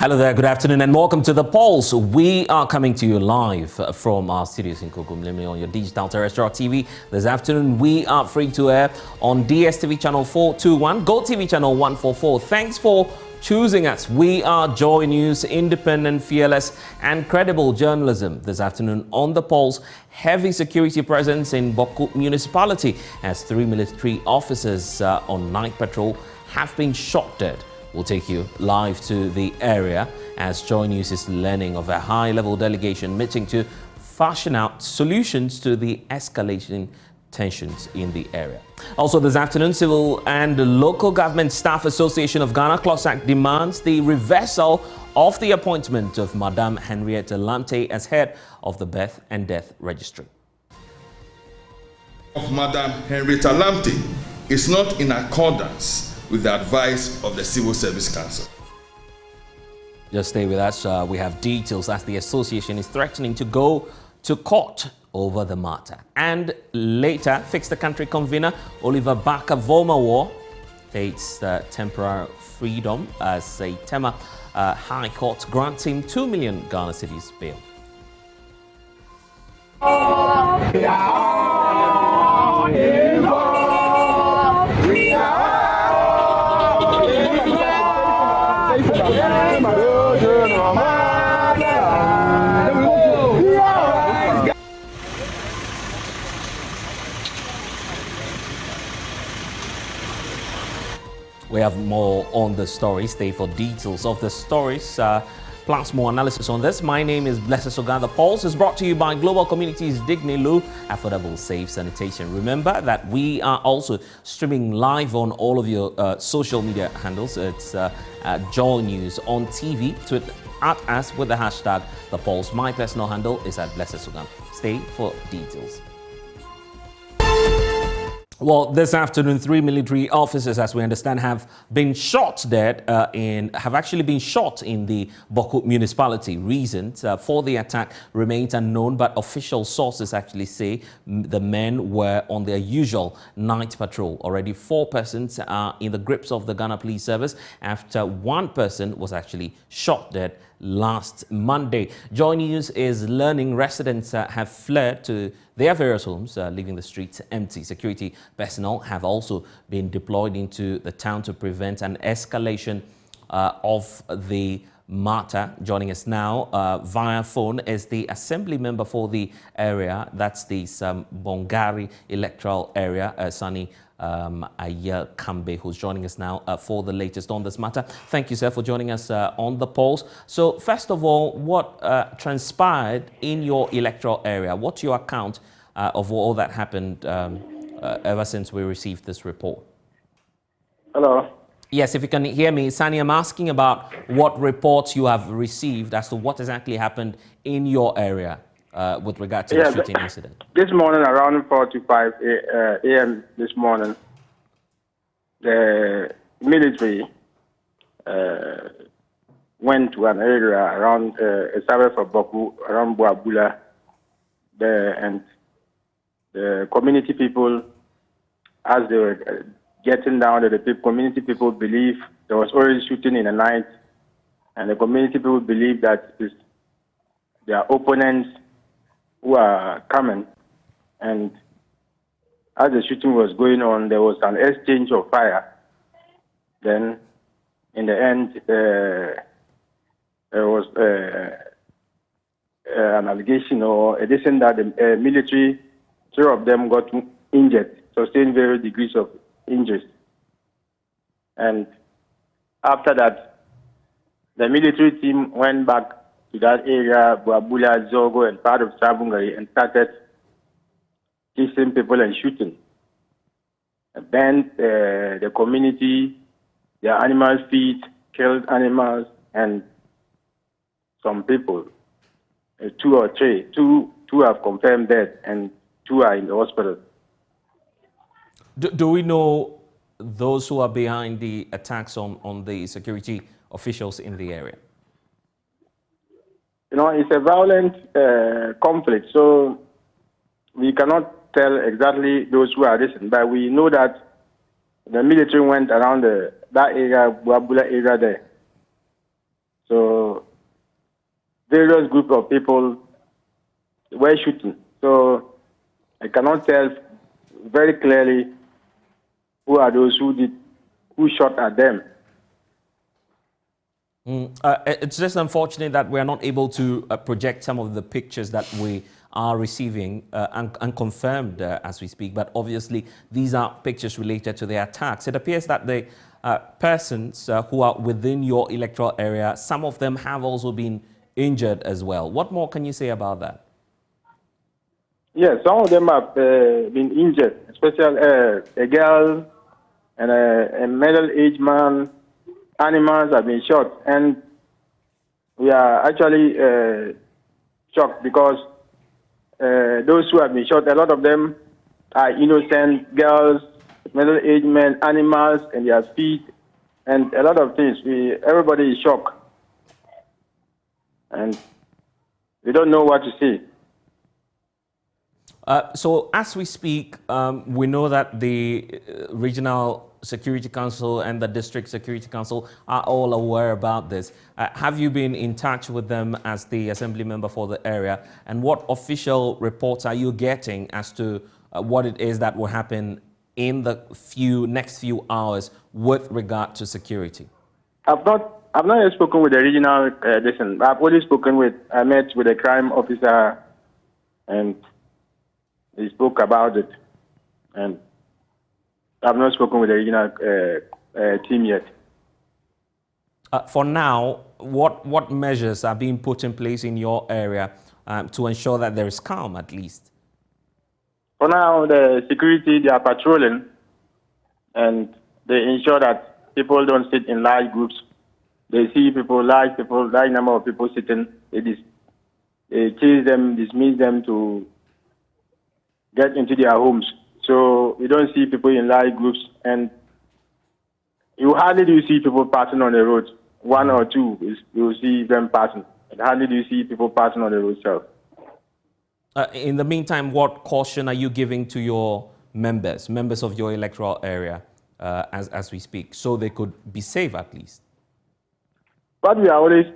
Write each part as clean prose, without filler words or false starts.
Hello there, good afternoon and welcome to The Pulse. We are coming to you live from our studios in Kokumlimi on your digital terrestrial TV. This afternoon we are free to air on DSTV channel 421, GoTV channel 144. Thanks for choosing us. We are Joy News, independent, fearless and credible journalism. This afternoon on The Pulse, heavy security presence in Boku municipality as 3 military officers on night patrol have been shot dead. We'll take you live to the area as JoyNews is learning of a high-level delegation meeting to fashion out solutions to the escalating tensions in the area. Also this afternoon, Civil and Local Government Staff Association of Ghana CLOSAC demands the reversal of the appointment of Madame Henrietta Lamte as head of the Birth and Death Registry. Of Madame Henrietta Lamte is not in accordance with the advice of the Civil Service Council. Just stay with us. We have details as the association is threatening to go to court over the matter. And later, Fix the Country convener Oliver Baka-Vomawo takes temporary freedom as a Tema High Court grants him 2 million Ghana cedis bail. We have more on the story. Stay for details of the stories, plus more analysis on this. My name is Blessed Soga. The Pulse is brought to you by Global Communities Dignilu, affordable, safe sanitation. Remember that we are also streaming live on all of your social media handles. It's JoyNews on TV. Tweet at us with the hashtag The Pulse. My personal handle is at Blessed Soga. Stay for details. Well, this afternoon, 3 military officers, as we understand, have been shot dead have actually been shot in the Boku municipality. Reasons for the attack remains unknown, but official sources actually say the men were on their usual night patrol. Already 4 persons are in the grips of the Ghana Police Service after 1 person was actually shot dead last Monday. JoyNews is learning residents have fled to their various homes, leaving the streets empty. Security personnel have also been deployed into the town to prevent an escalation of the matter. Joining us now via phone is the assembly member for the area, that's the Bongari electoral area, Sani Ayel Kambe, who's joining us now for the latest on this matter. Thank you, sir, for joining us on The Pulse. So first of all, what transpired in your electoral area? What's your account of all that happened ever since we received this report? Hello. Yes, if you can hear me, Sani, I'm asking about what reports you have received as to what exactly happened in your area with regard to the shooting incident. This morning, around 4:45 a.m. this morning, the military went to an area around a suburb of Boku, around Boabula, and the community people, as they were getting down, the community people believe there was already shooting in the night, and the community people believe that it's their opponents who are coming. And as the shooting was going on, there was an exchange of fire. Then, in the end, there was an allegation or addition that the military, 3 of them got injured, sustained various degrees of injuries. And after that, the military team went back to that area, Boabula, Zogo, and part of Sabungari, and started chasing people and shooting. And then the community, their animal feed, killed animals, and some people, 2 or 3. Two have confirmed death, and 2 are in the hospital. Do we know those who are behind the attacks on the security officials in the area? You know, it's a violent conflict, so we cannot tell exactly those who are listening, but we know that the military went around that area, Boabula area there. So various group of people were shooting. So I cannot tell very clearly who are those who shot at them. It's just unfortunate that we're not able to project some of the pictures that we are receiving and confirmed as we speak. But obviously, these are pictures related to the attacks. It appears that the persons who are within your electoral area, some of them have also been injured as well. What more can you say about that? Yes, some of them have been injured, especially a girl and a middle-aged man. Animals have been shot, and we are actually shocked because those who have been shot, a lot of them are innocent girls, middle-aged men, animals, and their feet, and a lot of things. Everybody is shocked, and we don't know what to say. So as we speak, we know that the Regional Security Council and the District Security Council are all aware about this. Have you been in touch with them as the assembly member for the area? And what official reports are you getting as to what it is that will happen in the next few hours with regard to security? I've not yet spoken with the regional I've only I met with a crime officer, and he spoke about it, and I've not spoken with the regional team yet. For now, what measures are being put in place in your area to ensure that there is calm at least? For now, the security, they are patrolling, and they ensure that people don't sit in large groups. They see large number of people sitting. They chase them, dismiss them to get into their homes. So you don't see people in large groups, and you hardly do see people passing on the road. One or two, you will see them passing. And hardly do you see people passing on the road itself. In the meantime, what caution are you giving to your members of your electoral area as we speak, so they could be safe at least? What we are always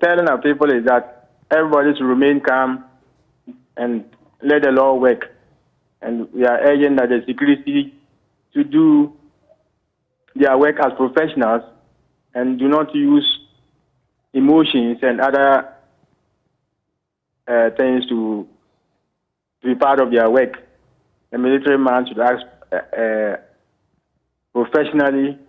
telling our people is that everybody should remain calm and let the law work. And we are urging that the security to do their work as professionals and do not use emotions and other things to be part of their work. The military man should act professionally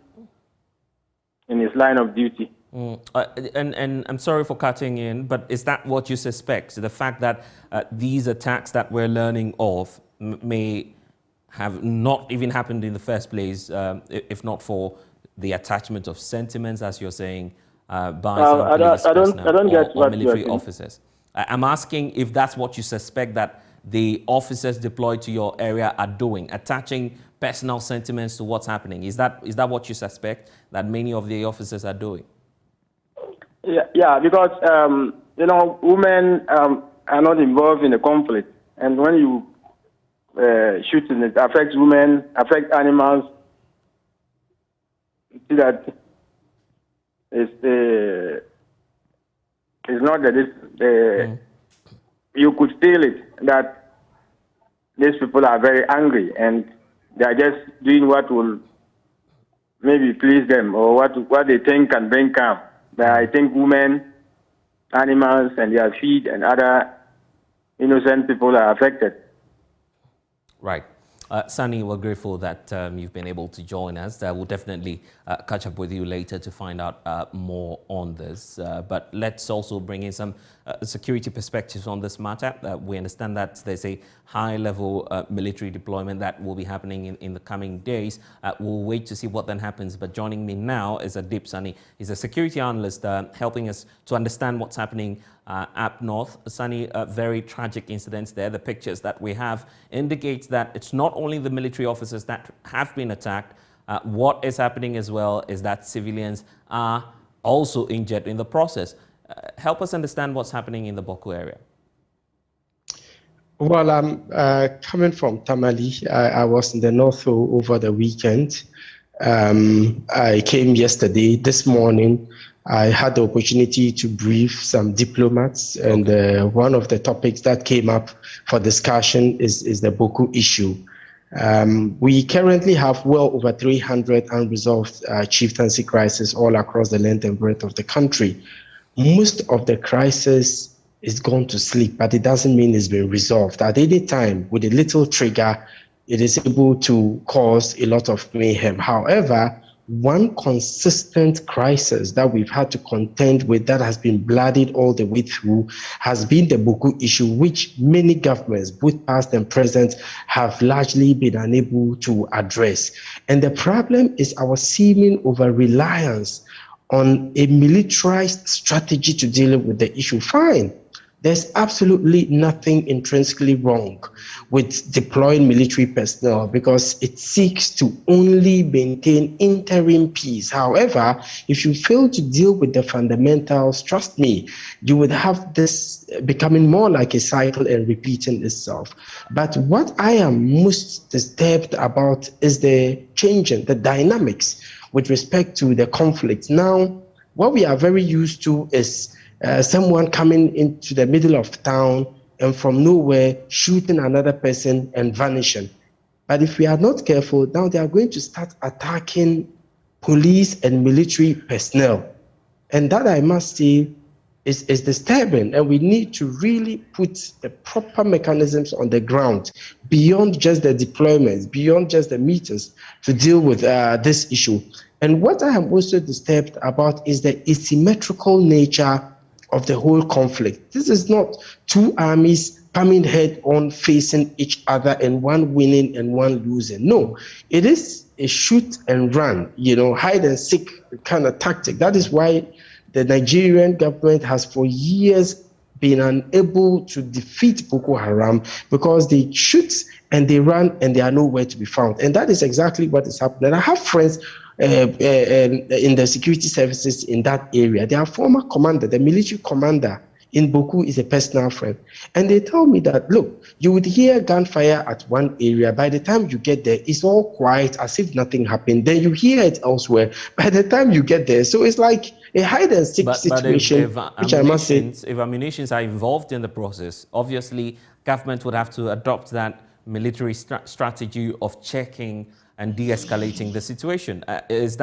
in his line of duty. And I'm sorry for cutting in, but is that what you suspect? The fact that these attacks that we're learning of may have not even happened in the first place, if not for the attachment of sentiments, as you're saying, by some police personnel or military officers. I'm asking if that's what you suspect that the officers deployed to your area are doing, attaching personal sentiments to what's happening. Is that what you suspect that many of the officers are doing? Yeah, because women are not involved in the conflict, and when you shoot, it affects women, affects animals. See that it's not that you could feel it that these people are very angry and they are just doing what will maybe please them or what they think can bring calm. But I think women, animals, and their feet and other innocent people are affected. Right. Sunny, we're grateful that you've been able to join us. We'll definitely catch up with you later to find out more on this. But let's also bring in some security perspectives on this matter. We understand that there's a high-level military deployment that will be happening in the coming days. We'll wait to see what then happens. But joining me now is Adib Sunny. He's a security analyst helping us to understand what's happening up north. Sunny, very tragic incidents there. The pictures that we have indicate that it's not only the military officers that have been attacked. What is happening as well is that civilians are also injured in the process. Help us understand what's happening in the Boku area. Well, I'm coming from Tamale. I was in the north over the weekend, I came yesterday. This morning, I had the opportunity to brief some diplomats, and one of the topics that came up for discussion is the Boku issue. We currently have well over 300 unresolved chieftaincy crises all across the length and breadth of the country. Most of the crisis is gone to sleep, but it doesn't mean it's been resolved. At any time, with a little trigger, it is able to cause a lot of mayhem. However, one consistent crisis that we've had to contend with that has been bloodied all the way through has been the Boku issue, which many governments, both past and present, have largely been unable to address. And the problem is our seeming over-reliance on a militarized strategy to deal with the issue. Fine. There's absolutely nothing intrinsically wrong with deploying military personnel because it seeks to only maintain interim peace. However, if you fail to deal with the fundamentals, trust me, you would have this becoming more like a cycle and repeating itself. But what I am most disturbed about is the changing, the dynamics with respect to the conflict. Now, what we are very used to is someone coming into the middle of town and from nowhere shooting another person and vanishing. But if we are not careful, now they are going to start attacking police and military personnel. And that, I must say, is disturbing. And we need to really put the proper mechanisms on the ground beyond just the deployments, beyond just the meters to deal with this issue. And what I am also disturbed about is the asymmetrical nature of the whole conflict. This is not two armies coming head on facing each other and one winning and one losing. No, it is a shoot and run, hide and seek kind of tactic. That is why the Nigerian government has for years been unable to defeat Boko Haram, because they shoot and they run and they are nowhere to be found. And that is exactly what is happening. I have friends in the security services in that area. Their former commander, the military commander in Boku, is a personal friend. And they tell me that, look, you would hear gunfire at one area. By the time you get there, it's all quiet as if nothing happened. Then you hear it elsewhere. By the time you get there, so it's like a hide and seek situation, which I must say. If ammunitions are involved in the process, obviously government would have to adopt that military strategy of checking and de-escalating the situation. Is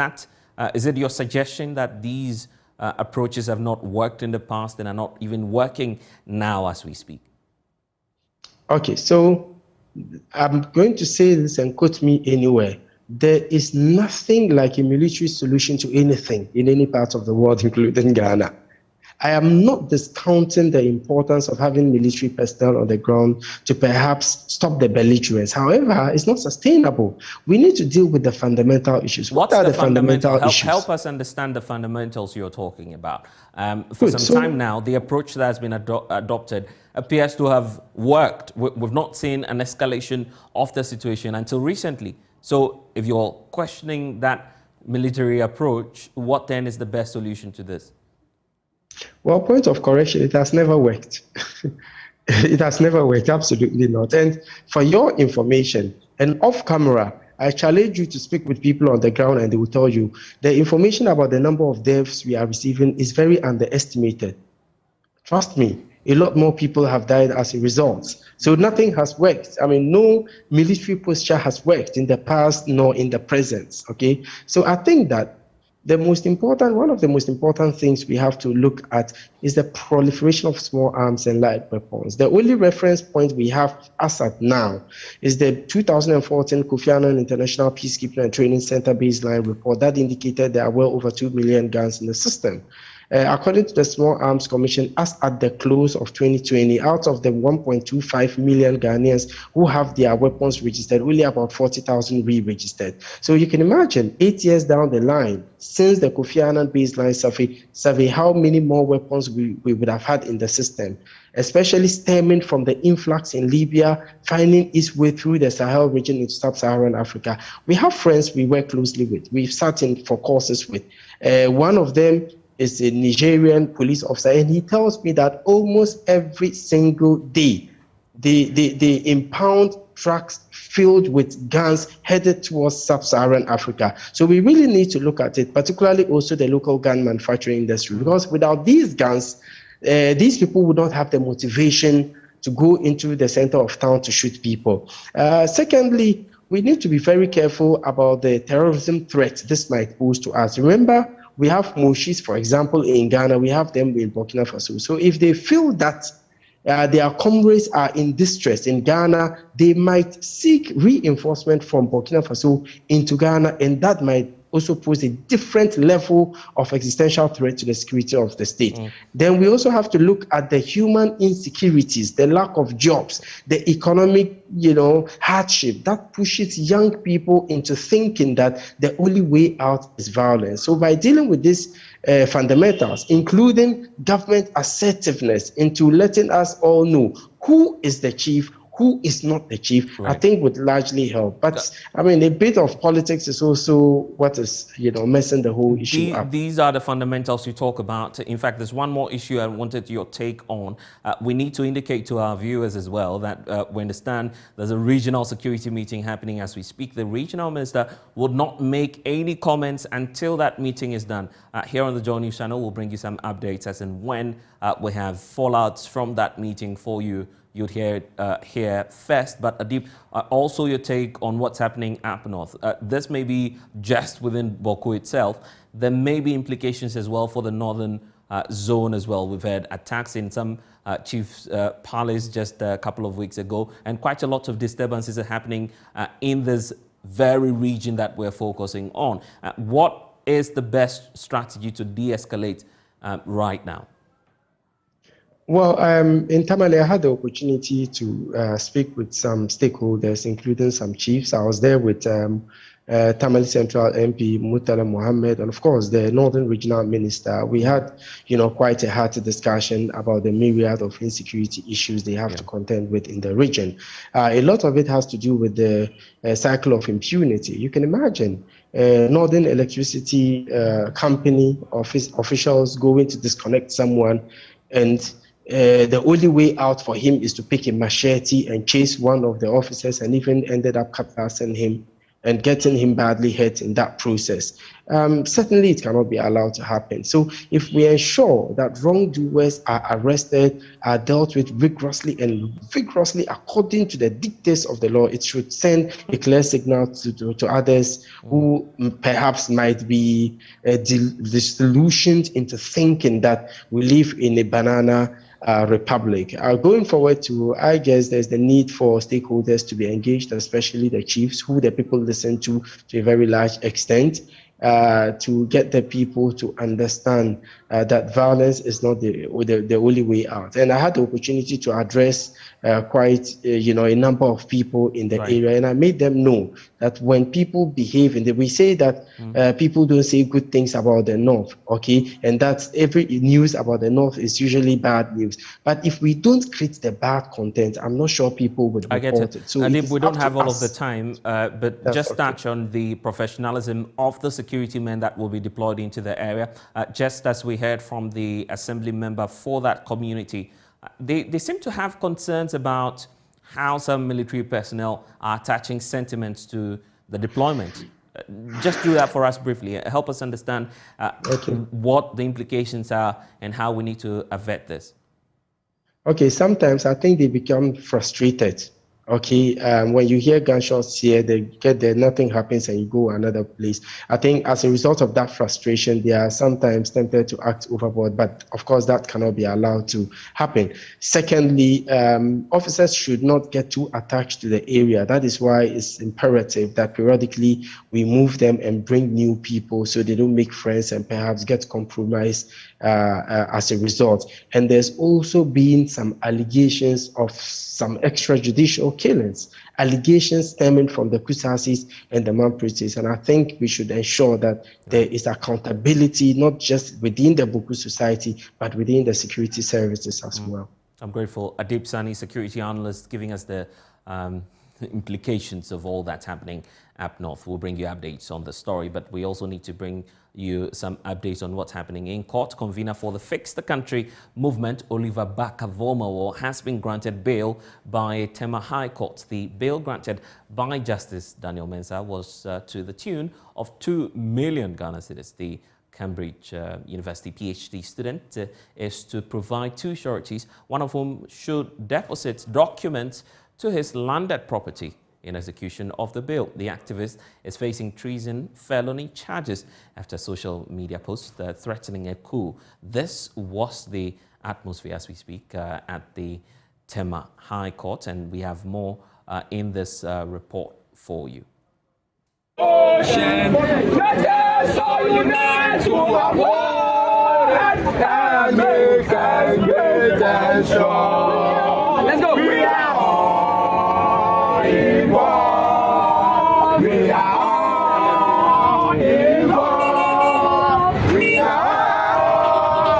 it your suggestion that these approaches have not worked in the past and are not even working now as we speak? Okay, so I'm going to say this and quote me anywhere. There is nothing like a military solution to anything in any part of the world, including Ghana. I am not discounting the importance of having military personnel on the ground to perhaps stop the belligerents. However, it's not sustainable. We need to deal with the fundamental issues. What are the fundamental issues? Help us understand the fundamentals you're talking about. For some time now, the approach that has been adopted appears to have worked. We've not seen an escalation of the situation until recently. So if you're questioning that military approach, what then is the best solution to this? Well, point of correction, it has never worked. It has never worked, absolutely not. And for your information, and off camera, I challenge you to speak with people on the ground and they will tell you the information about the number of deaths we are receiving is very underestimated. Trust me, a lot more people have died as a result. So nothing has worked. I mean, no military posture has worked in the past nor in the present, okay? So I think that one of the most important things we have to look at is the proliferation of small arms and light weapons. The only reference point we have as at now is the 2014 Kofi Annan International Peacekeeping and Training Center baseline report that indicated there are well over 2 million guns in the system. According to the Small Arms Commission, as at the close of 2020, out of the 1.25 million Ghanaians who have their weapons registered, only about 40,000 re-registered. So you can imagine 8 years down the line, since the Kofi Annan baseline survey how many more weapons we would have had in the system, especially stemming from the influx in Libya, finding its way through the Sahel region into sub-Saharan Africa. We have friends we work closely with. We've sat in for courses with. One of them is a Nigerian police officer, and he tells me that almost every single day they impound trucks filled with guns headed towards sub-Saharan Africa. So we really need to look at it, particularly also the local gun manufacturing industry, because without these guns, these people would not have the motivation to go into the center of town to shoot people. Secondly, we need to be very careful about the terrorism threat this might pose to us. Remember, we have Moshis, for example, in Ghana, we have them in Burkina Faso. So if they feel that their comrades are in distress in Ghana, they might seek reinforcement from Burkina Faso into Ghana, and that might also pose a different level of existential threat to the security of the state. Then we also have to look at the human insecurities, the lack of jobs, the economic, hardship that pushes young people into thinking that the only way out is violence. So by dealing with these fundamentals, including government assertiveness into letting us all know who is the chief, who is not the chief, right, I think would largely help. But I mean, a bit of politics is also what is, messing the whole issue up. These are the fundamentals you talk about. In fact, there's one more issue I wanted your take on. We need to indicate to our viewers as well that we understand there's a regional security meeting happening as we speak. The regional minister would not make any comments until that meeting is done. Here on the JoyNews channel, we'll bring you some updates as and when we have fallouts from that meeting for you. You'd hear it here first, but Adib, also your take on what's happening up north. This may be just within Boku itself. There may be implications as well for the northern zone as well. We've had attacks in some chief's palace just a couple of weeks ago, and quite a lot of disturbances are happening in this very region that we're focusing on. What is the best strategy to de-escalate right now? Well, in Tamale, I had the opportunity to speak with some stakeholders, including some chiefs. I was there with Tamale Central MP Murtala Mohammed, and of course the Northern Regional Minister. We had, quite a hearty discussion about the myriad of insecurity issues they have to contend with in the region. A lot of it has to do with the cycle of impunity. You can imagine Northern Electricity Company officials going to disconnect someone, and the only way out for him is to pick a machete and chase one of the officers, and even ended up capturing him and getting him badly hurt in that process. Certainly, it cannot be allowed to happen. So if we ensure that wrongdoers are arrested, are dealt with rigorously according to the dictates of the law, it should send a clear signal to others who perhaps might be disillusioned into thinking that we live in a banana republic. Going forward I guess there's the need for stakeholders to be engaged, especially the chiefs, who the people listen to a very large extent, to get the people to understand that violence is not the only way out. And I had the opportunity to address quite a number of people in the area, and I made them know that when people behave, and we say that people don't say good things about the North, okay, and that's every news about the North is usually bad news. But if we don't create the bad content, I'm not sure people would report it. So Adib, we don't have all of the time, but That's just okay. touch on the professionalism of the security men that will be deployed into the area. Just as we heard from the assembly member for that community, they seem to have concerns about how some military personnel are attaching sentiments to the deployment. Just do that for us briefly. Help us understand what the implications are and how we need to avert this. Okay, sometimes I think they become frustrated. Okay, when you hear gunshots here, they get there, nothing happens, and you go another place. I think as a result of that frustration, they are sometimes tempted to act overboard, but of course that cannot be allowed to happen. Secondly, officers should not get too attached to the area. That is why it's imperative that periodically we move them and bring new people so they don't make friends and perhaps get compromised as a result. And there's also been some allegations of some extrajudicial killings, allegations stemming from the Kusasis and the Mampritis. And I think we should ensure that there is accountability, not just within the Boku society, but within the security services as well. I'm grateful. Adib Sani, security analyst, giving us the implications of all that's happening up north. We'll bring you updates on the story, but we also need to bring you some updates on what's happening in court. Convener for the Fix the Country movement, Oliver Barker-Vormawor, has been granted bail by Tema High Court. The bail granted by Justice Daniel Mensah was to the tune of 2 million Ghana cedis. The Cambridge University PhD student is to provide 2 sureties, one of whom should deposit documents to his landed property in execution of the bail. The activist is facing treason felony charges after social media posts threatening a coup. This was the atmosphere as we speak at the Tema High Court, and we have more in this report for you. Ocean, let us all unite to our war and make us great and strong. Let's go. We are all involved. We are all involved. We are all involved.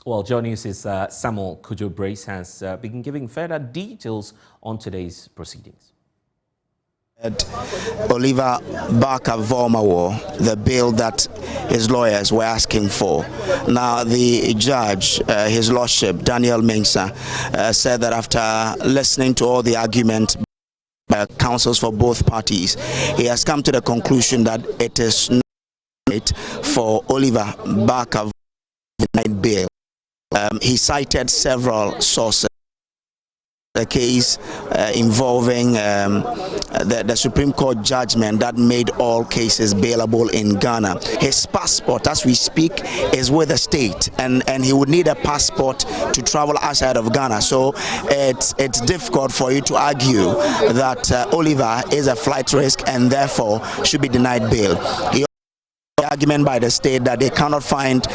Well, JoyNews' Samuel Kujo Brace has been giving further details on today's proceedings. Oliver Barker-Vormawor, the bail that his lawyers were asking for. Now, the judge, his lordship, Daniel Mensah, said that after listening to all the argument by counsels for both parties, he has come to the conclusion that it is not right for Oliver Barker-Vormawor denied bail. He cited several sources. The case involving the Supreme Court judgment that made all cases bailable in Ghana. His passport, as we speak, is with the state, and he would need a passport to travel outside of Ghana. So it's difficult for you to argue that Oliver is a flight risk and therefore should be denied bail. The argument by the state that they cannot find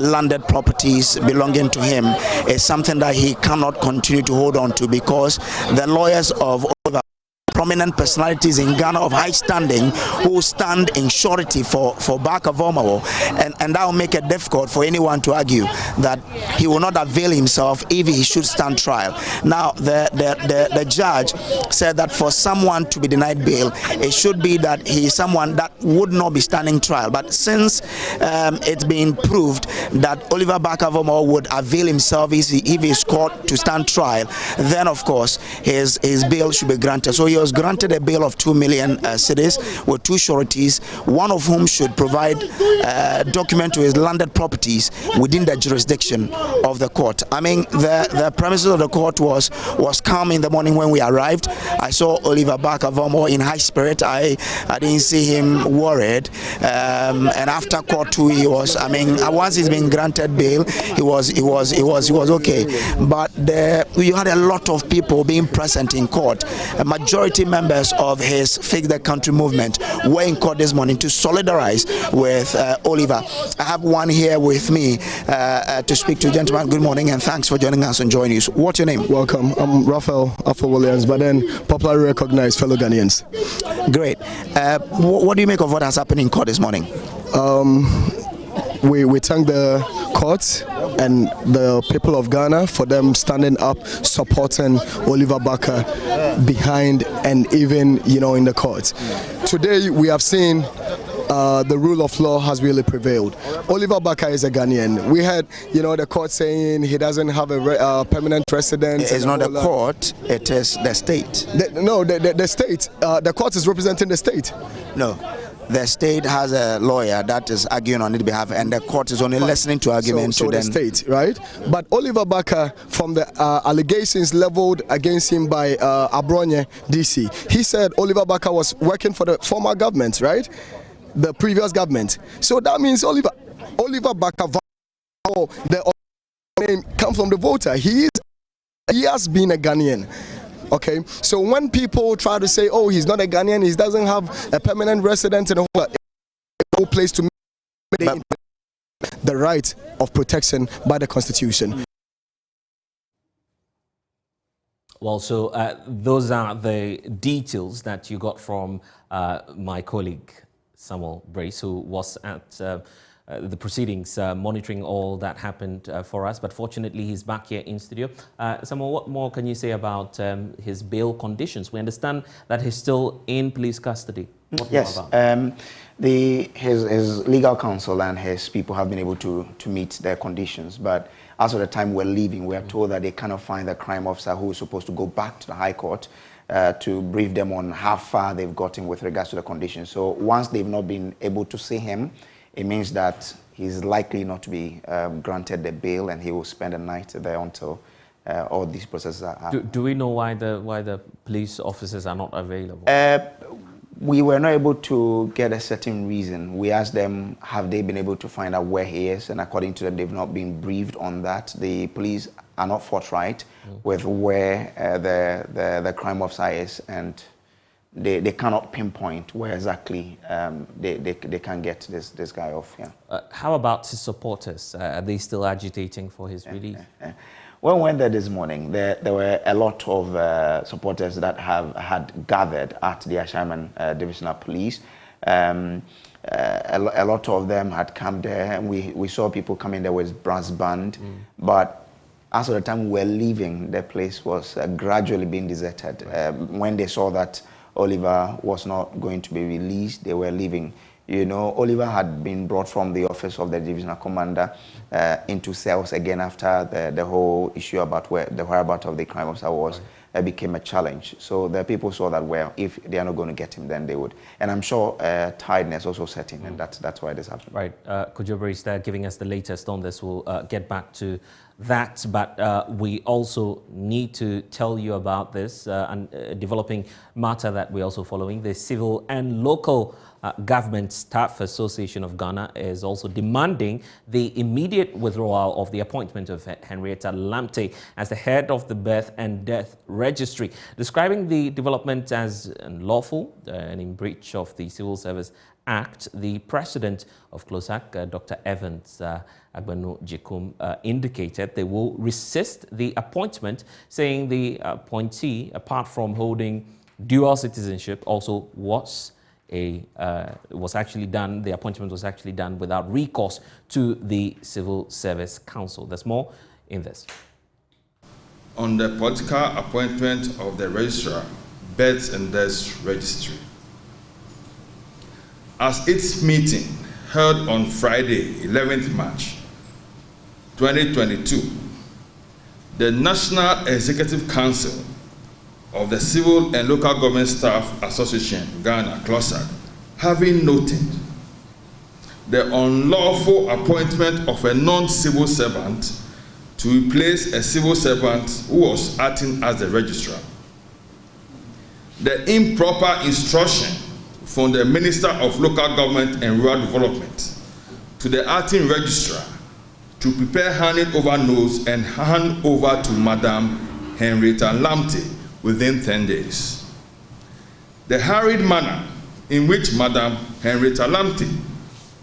landed properties belonging to him is something that he cannot continue to hold on to, because the lawyers of Oliver, prominent personalities in Ghana of high standing, who stand in surety for Barker-Vormawor, and that will make it difficult for anyone to argue that he will not avail himself if he should stand trial. Now, the judge said that for someone to be denied bail, it should be that he is someone that would not be standing trial. But since it's been proved that Oliver Barker-Vormawor would avail himself if he is caught to stand trial, then of course his bail should be granted. So he was granted a bail of 2 million cedis with 2 sureties, one of whom should provide document to his landed properties within the jurisdiction of the court. I mean, the premises of the court was calm in the morning when we arrived. I saw Oliver Barker-Vormawor in high spirit. I didn't see him worried. And after court too, he was. I mean, once he's been granted bail, he was okay. But you had a lot of people being present in court. A majority members of his Fix the Country movement were in court this morning to solidarize with Oliver. I have one here with me to speak to. Gentlemen, good morning and thanks for joining us on JoyNews. What's your name? Welcome. I'm Raphael Afro-Williams, but then popularly recognized fellow Ghanaians. Great. What do you make of what has happened in court this morning? We thank the court and the people of Ghana for them standing up, supporting Oliver Barker behind and even, in the court. Today we have seen the rule of law has really prevailed. Oliver Barker is a Ghanaian. We had, the court saying he doesn't have a permanent residence. It's not the court, it is the state. The state. The court is representing the state. No. The state has a lawyer that is arguing on its behalf, and the court is only listening to arguments. So the state, right? But Oliver Barker, from the allegations leveled against him by Abronye DC, he said Oliver Barker was working for the former government, right? The previous government. So that means Oliver Barker, the name comes from the voter. He has been a Ghanaian. Okay, so when people try to say, oh, he's not a Ghanaian, he doesn't have a permanent residence in a whole place to make the right of protection by the Constitution. Well, so those are the details that you got from my colleague Samuel Brace, who was at the proceedings, monitoring all that happened for us. But fortunately, he's back here in studio. Samuel, what more can you say about his bail conditions? We understand that he's still in police custody. What yes, more about? His legal counsel and his people have been able to meet their conditions, but as of the time we're leaving, we are told that they cannot find the crime officer who is supposed to go back to the High Court to brief them on how far they've gotten with regards to the conditions. So once they've not been able to see him, it means that he's likely not to be granted the bail, and he will spend the night there until all these processes are. Do we know why the police officers are not available? We were not able to get a certain reason. We asked them, have they been able to find out where he is? And according to them, they've not been briefed on that. The police are not forthright with where the crime officer is, and they cannot pinpoint where exactly they can get this guy off. Yeah. How about his supporters? Are they still agitating for his release? When we went there this morning, there were a lot of supporters that had gathered at the Ashaiman Divisional Police. A lot of them had come there, and we saw people coming there with brass band. But as of the time we were leaving, the place was gradually being deserted. When they saw that Oliver was not going to be released, they were leaving. You know, Oliver had been brought from the office of the divisional commander into cells again after the whole issue about where the whereabouts of the crime officer was became a challenge. So the people saw that, well, if they are not going to get him, then they would. And I'm sure tiredness also set in, and that's why this happened. Right. Kujabri is there giving us the latest on this. We'll get back to that, but we also need to tell you about this and developing matter that we're also following. The Civil and Local Government Staff Association of Ghana is also demanding the immediate withdrawal of the appointment of Henrietta Lamptey as the head of the Birth and Death Registry, describing the development as unlawful and in breach of the Civil Service Act. The president of CLOSAC, Dr. Evans Agbanu Jekum, indicated they will resist the appointment, saying the appointee, apart from holding dual citizenship, also was actually done. The appointment was actually done without recourse to the Civil Service Council. There's more in this. On the political appointment of the registrar, Births and Deaths Registry. As its meeting held on Friday, 11th March 2022, the National Executive Council of the Civil and Local Government Staff Association, Ghana, CLOSAC, having noted the unlawful appointment of a non-civil servant to replace a civil servant who was acting as the registrar, the improper instruction from the Minister of Local Government and Rural Development to the acting registrar to prepare handing over notes and hand over to Madam Henrietta Lamptey within 10 days. The hurried manner in which Madam Henrietta Lamptey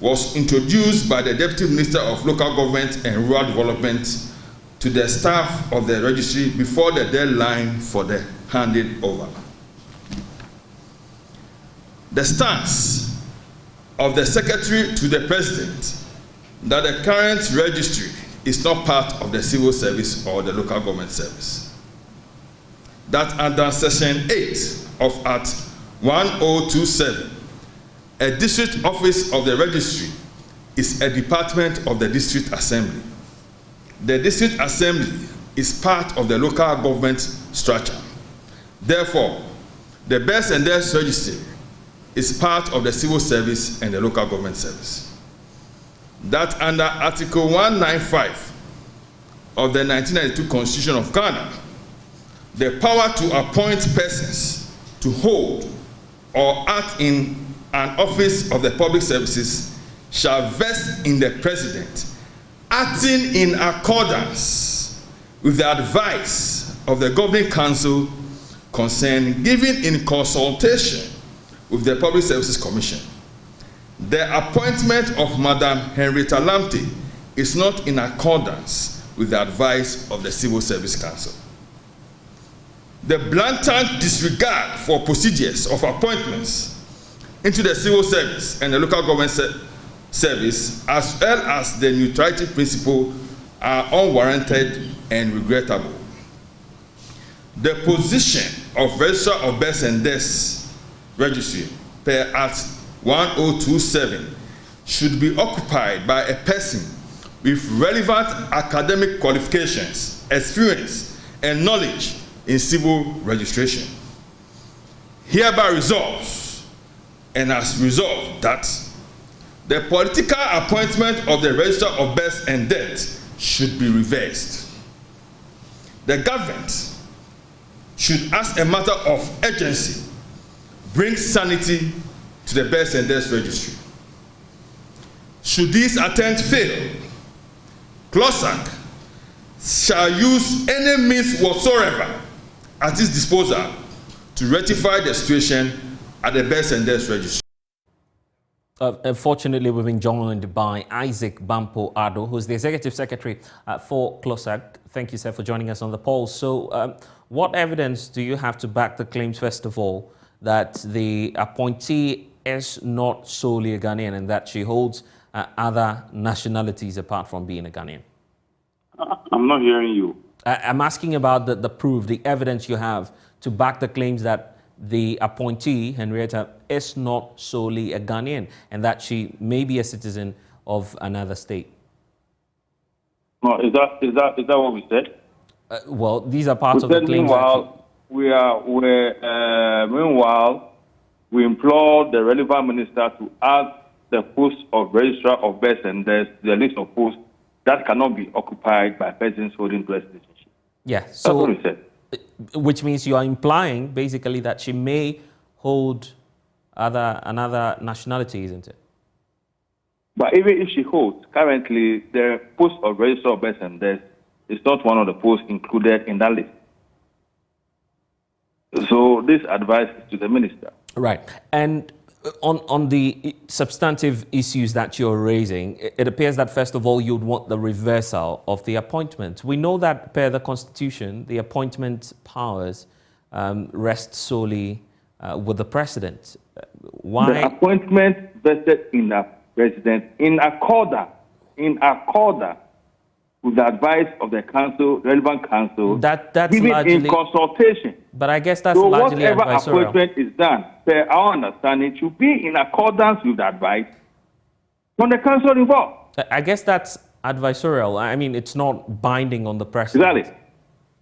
was introduced by the Deputy Minister of Local Government and Rural Development to the staff of the registry before the deadline for the handing over. The stance of the Secretary to the President that the current registry is not part of the civil service or the local government service. That under Section 8 of Act 1027, a district office of the registry is a department of the district assembly. The district assembly is part of the local government structure. Therefore, the Births and Deaths Registry is part of the civil service and the local government service. That under Article 195 of the 1992 Constitution of Ghana, the power to appoint persons to hold or act in an office of the public services shall vest in the President acting in accordance with the advice of the Governing Council concern given in consultation with the Public Services Commission, the appointment of Madam Henrietta Lamptey is not in accordance with the advice of the Civil Service Council. The blatant disregard for procedures of appointments into the civil service and the local government service, as well as the neutrality principle, are unwarranted and regrettable. The position of Registrar of Births and Deaths Registry per Act 1027 should be occupied by a person with relevant academic qualifications, experience, and knowledge in civil registration. Hereby resolves, and has resolved, that the political appointment of the Registrar of Births and Deaths should be reversed. The government should, as a matter of urgency, bring sanity to the Births and Deaths Registry. Should this attempt fail, CLOSAC shall use any means whatsoever at its disposal to rectify the situation at the Births and Deaths Registry. Unfortunately, we've been joined by Isaac Bampo Ado, who's the Executive Secretary for CLOSAC. Thank you, sir, for joining us on the poll. So what evidence do you have to back the claims, first of all, that the appointee is not solely a Ghanaian and that she holds other nationalities apart from being a Ghanaian? I'm not hearing you. I'm asking about the proof, the evidence you have to back the claims that the appointee, Henrietta, is not solely a Ghanaian and that she may be a citizen of another state. No, is that what we said? Well, these are parts of the claims. Meanwhile, we implore the relevant minister to add the post of Registrar of Births and Deaths to the list of posts that cannot be occupied by persons holding dual citizenship. Yeah, so that's what we said. Which means you are implying basically that she may hold another nationality, isn't it? But even if she holds, currently the post of Registrar of Births and Deaths is not one of the posts included in that list. So this advice is to the minister. Right. And on the substantive issues that you're raising, it appears that, first of all, you'd want the reversal of the appointment. We know that per the Constitution, the appointment powers rest solely with the President. Why? The appointment vested in the President in accordance with the advice of the council, relevant council, that's given largely in consultation. But I guess that's so largely whatever advisory. appointment is done, per our understanding, should be in accordance with the advice from the council involved. I guess that's advisorial. I mean, it's not binding on the President. Exactly.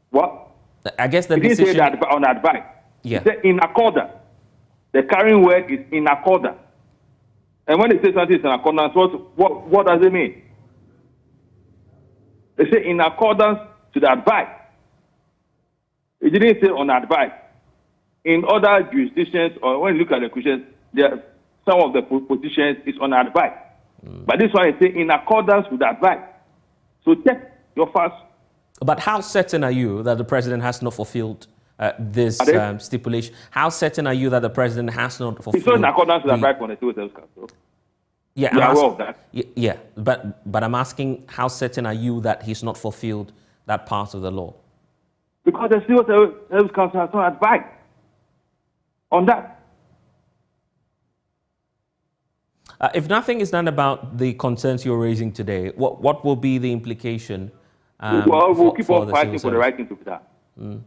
What? I guess the He didn't decision... say that on advice. Yeah. He said in accordance. The carrying word is in accordance. And when they say something is in accordance, what does it mean? They say in accordance to the advice. It didn't say on advice. In other jurisdictions, or when you look at the questions, some of the positions is on advice. But this one is saying in accordance with the advice. So check your facts. But how certain are you that the President has not fulfilled this stipulation? How certain are you that the President has not fulfilled... It's not in accordance with the advice from the Civil Service Council. Yeah, you are aware of that. Yeah, but I'm asking, how certain are you that he's not fulfilled that part of the law? Because the Civil Service Council has no advice on that. If nothing is done about the concerns you're raising today, what will be the implication? We'll keep on fighting for the right thing to be done.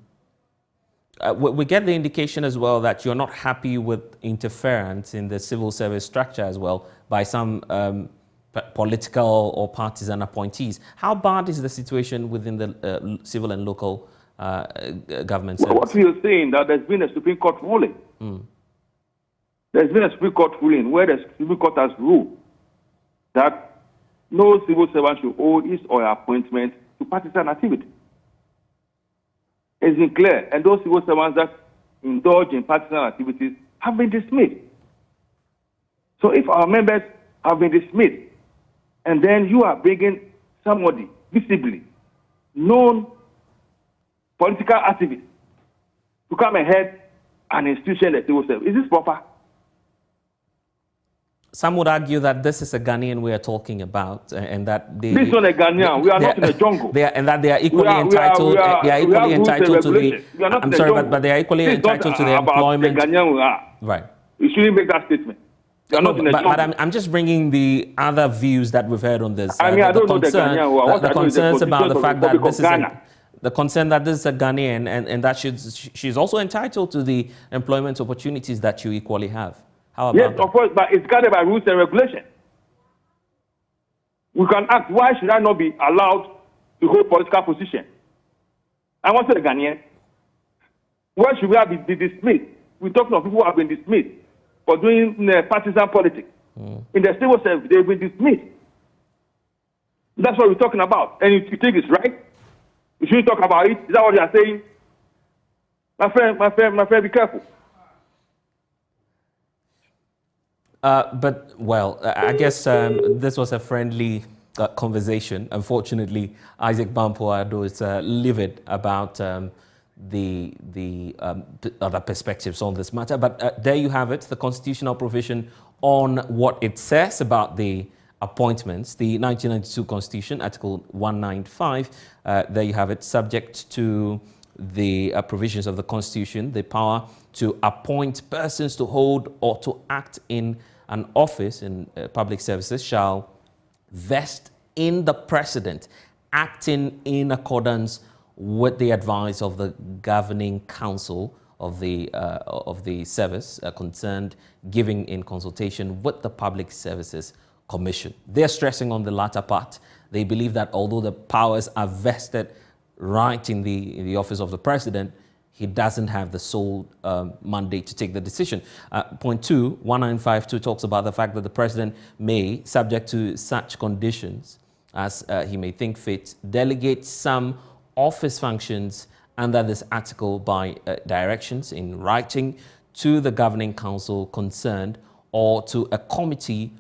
We get the indication as well that you're not happy with interference in the civil service structure as well by some political or partisan appointees. How bad is the situation within the civil and local government service? What we are saying that there's been a Supreme Court ruling. There's been a Supreme Court ruling where the Supreme Court has ruled that no civil servant should owe his or her appointment to partisan activity. It's been clear, and those civil servants that indulge in partisan activities have been dismissed. So if our members have been dismissed, and then you are bringing somebody visibly known political activist to come and head an institution like civil service? Is this proper? Some would argue that this is a Ghanaian we are talking about, and that they... This is not a Ghanaian. We are not in the jungle. And that they are equally entitled. They are equally entitled to the... I'm sorry, but they are equally entitled to the employment. The Ghanaian we are. Right. You shouldn't make that statement. You are not in the jungle. But I'm just bringing the other views that we've heard on this. I mean, I don't know the Ghanaian. The concerns about the fact that this is the concern that this is a Ghanaian, and that she's also entitled to the employment opportunities that you equally have. How about yes, of course, but it's guided by rules and regulations. We can ask, why should I not be allowed to hold political position? I want to say the Ghanaian. Why should we be dismissed? We're talking of people who have been dismissed for doing partisan politics. In the civil service, they've been dismissed. That's what we're talking about. And if you think it's right, we shouldn't talk about it. Is that what you are saying? My friend, be careful. But, well, I guess this was a friendly conversation. Unfortunately, Isaac Bampoado is livid about the other perspectives on this matter. But there you have it, the constitutional provision on what it says about the appointments, the 1992 Constitution, Article 195. There you have it, subject to the provisions of the Constitution, the power to appoint persons to hold or to act in an office in public services shall vest in the President, acting in accordance with the advice of the governing council of the service concerned, giving in consultation with the Public Services Commission. They're stressing on the latter part. They believe that although the powers are vested right in the office of the President, he doesn't have the sole mandate to take the decision. Point 2, 1952 talks about the fact that the President may, subject to such conditions as he may think fit, delegate some office functions under this article by directions in writing to the governing council concerned or to a committee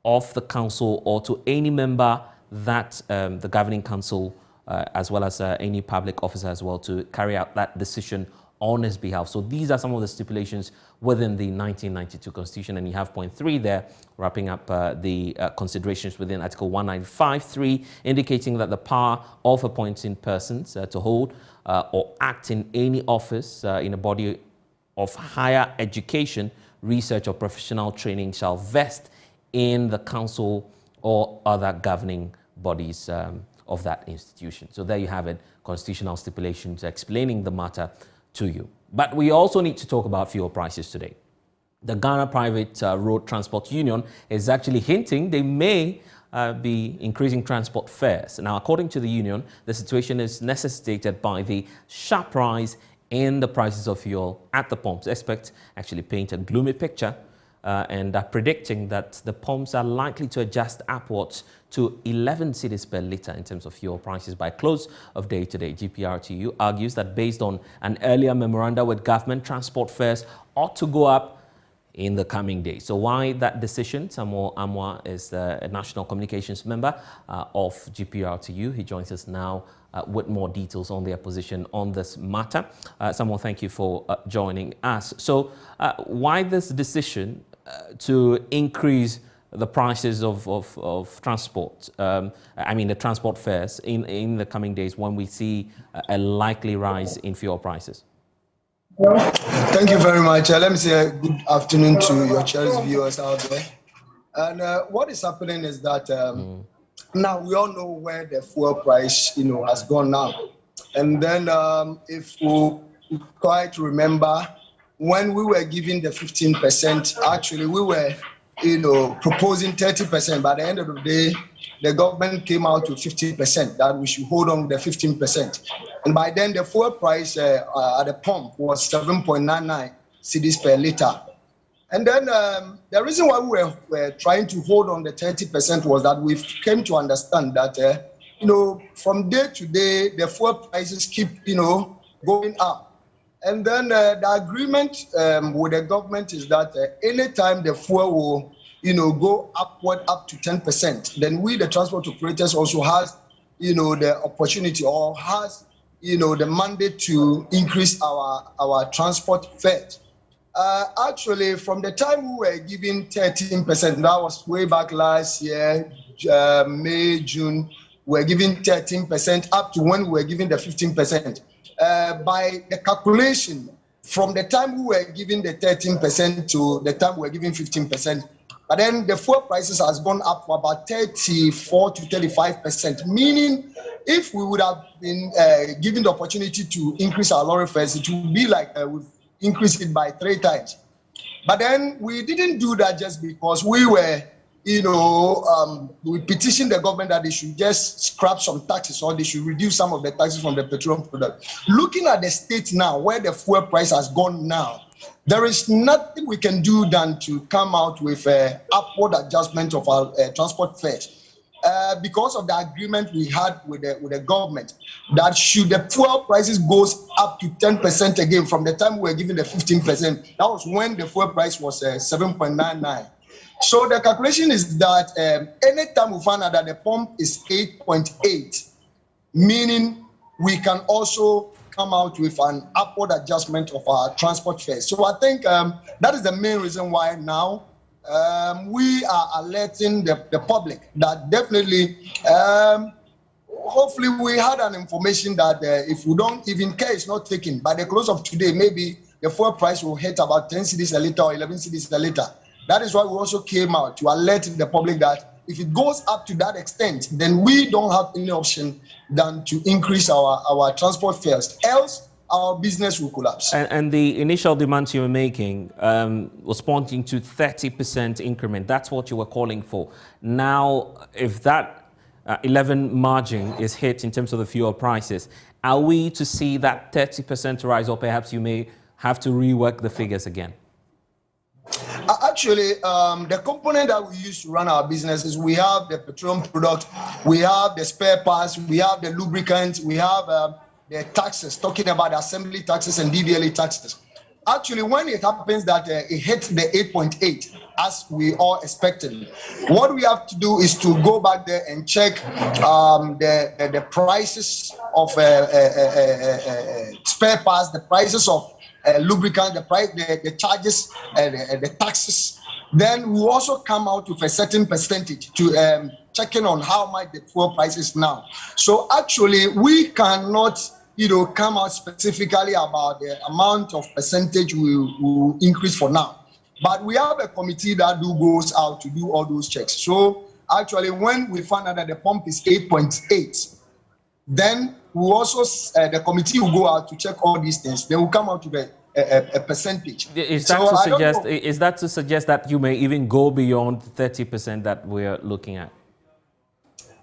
of the council or to any member that the governing council as well as any public officer as well to carry out that decision on his behalf. So these are some of the stipulations within the 1992 Constitution, and you have point 3 there, wrapping up the considerations within Article 195.3, indicating that the power of appointing persons to hold or act in any office in a body of higher education, research or professional training shall vest in the council or other governing bodies of that institution. So there you have it, constitutional stipulations explaining the matter to you. But we also need to talk about fuel prices today. The Ghana Private Road Transport Union is actually hinting they may be increasing transport fares. Now, according to the union, the situation is necessitated by the sharp rise in the prices of fuel at the pumps. Experts actually paint a gloomy picture and are predicting that the pumps are likely to adjust upwards to 11 cedis per litre in terms of fuel prices by close of day today. GPRTU argues that based on an earlier memorandum with government, transport fares ought to go up in the coming days. So why that decision? Samuel Amwa is a national communications member of GPRTU. He joins us now with more details on their position on this matter. Samuel, thank you for joining us. So why this decision to increase the prices of transport, I mean the transport fares in the coming days when we see a likely rise in fuel prices? Thank you very much. Let me say good afternoon to your cherished viewers out there. And what is happening is that now we all know where the fuel price, has gone now. And then if we quite remember, when we were giving the 15%, actually we were, proposing 30%. By the end of the day, the government came out with 15%, that we should hold on to the 15%. And by then, the fuel price at the pump was 7.99 cedis per litre. And then the reason why we were trying to hold on the 30% was that we came to understand that, from day to day, the fuel prices keep, going up. And then the agreement with the government is that anytime the fuel will, go upward up to 10%, then we, the transport operators, also have the opportunity or has, the mandate to increase our transport fares. Actually, from the time we were giving 13%, that was way back last year, May, June, we were giving 13% up to when we were giving the 15%. By the calculation, from the time we were giving the 13% to the time we were giving 15%, but then the fuel prices has gone up for about 34 to 35%, meaning if we would have been given the opportunity to increase our lorry fares, it would be like we've increased it by 3 times. But then we didn't do that just because we were, we petitioned the government that they should just scrap some taxes or they should reduce some of the taxes from the petroleum product. Looking at the state now, where the fuel price has gone now, there is nothing we can do than to come out with an upward adjustment of our transport fares. Because of the agreement we had with the government, that should the fuel prices goes up to 10% again from the time we were given the 15%, that was when the fuel price was 7.99. So the calculation is that anytime we find out that the pump is 8.8, meaning we can also come out with an upward adjustment of our transport fares. So I think that is the main reason why now we are alerting the public that definitely, hopefully we had an information that if we don't even care, it's not taken. By the close of today, maybe the fuel price will hit about 10 cedis a liter or 11 cedis a liter. That is why we also came out to alert the public that if it goes up to that extent, then we don't have any option than to increase our transport fares. Else, our business will collapse. And the initial demands you were making was pointing to 30% increment. That's what you were calling for. Now, if that 11 margin is hit in terms of the fuel prices, are we to see that 30% rise, or perhaps you may have to rework the figures again? Actually, the component that we use to run our business is we have the petroleum product, we have the spare parts, we have the lubricants, we have the taxes, talking about assembly taxes and DVLA taxes. Actually, when it happens that it hits the 8.8, as we all expected, what we have to do is to go back there and check the prices of spare parts, the prices of lubricant, the charges, the taxes. Then we also come out with a certain percentage to checking on how much the fuel price is now. So actually, we cannot, come out specifically about the amount of percentage we will increase for now. But we have a committee that goes out to do all those checks. So actually, when we find out that the pump is 8.8, then we also, the committee will go out to check all these things. They will come out with a percentage. Is that to suggest that you may even go beyond 30% that we're looking at?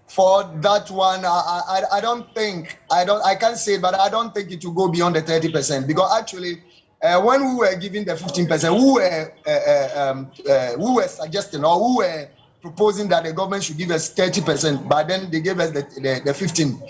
For that one, I don't think, I can't say, but I don't think it will go beyond the 30%, because actually, when we were giving the 15%, we were suggesting, or we were proposing that the government should give us 30%, but then they gave us the 15,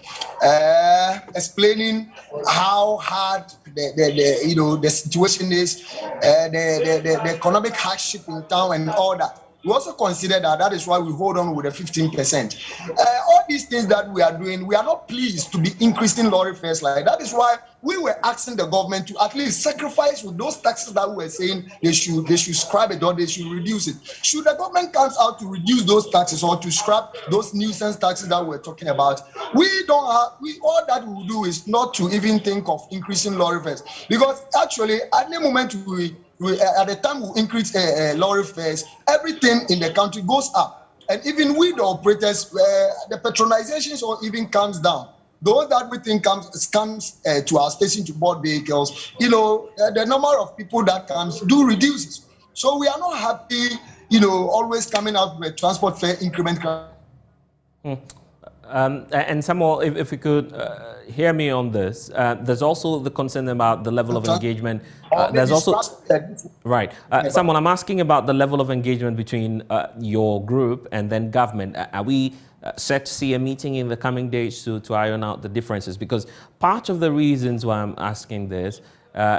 explaining how hard the situation is, the economic hardship in town and all that. We also consider that is why we hold on with the 15%. All these things that we are doing, we are not pleased to be increasing lorry fares like that. That is why we were asking the government to at least sacrifice with those taxes that we were saying they should scrap it or they should reduce it. Should the government comes out to reduce those taxes or to scrap those nuisance taxes that we're talking about, all that we will do is not to even think of increasing lorry fares, because actually at the moment at the time we increase lorry fares, everything in the country goes up, and even with the operators, the patronizations or even comes down. Those that we think comes to our station to board vehicles, the number of people that comes do reduces. So we are not happy, always coming out with transport fare increment. And Samuel, if you could hear me on this, there's also the concern about the level of engagement. There's also right, Samuel, I'm asking about the level of engagement between your group and then government. Are we set to see a meeting in the coming days to iron out the differences? Because part of the reasons why I'm asking this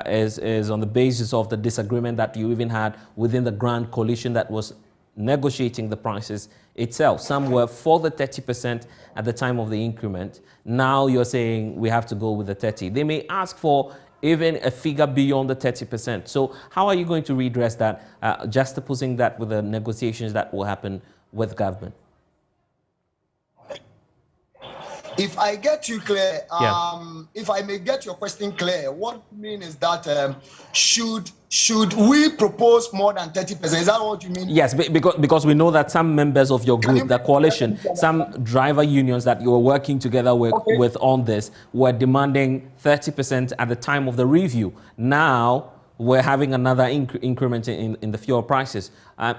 is on the basis of the disagreement that you even had within the grand coalition that was negotiating the prices itself. Some were for the 30% at the time of the increment. Now you're saying we have to go with the 30. They may ask for even a figure beyond the 30%. So how are you going to redress that, juxtaposing that with the negotiations that will happen with government? If I get you clear, Yeah. if I may get your question clear, what you mean is that should we propose more than 30%? Is that what you mean? Yes, because we know that some members of your group, the coalition, some driver unions that you were working together with on this, were demanding 30% at the time of the review. Now we're having another increment in the fuel prices.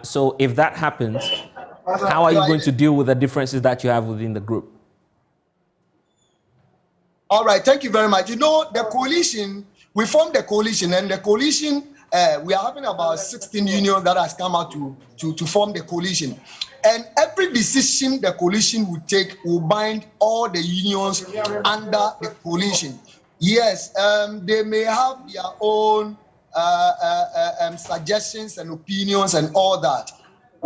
So if that happens, how are you going to deal with the differences that you have within the group? All right, thank you very much. You know, the coalition, we formed the coalition, and the coalition, we are having about 16 unions that has come out to form the coalition. And every decision the coalition will take will bind all the unions under the coalition. Yes, they may have their own suggestions and opinions and all that.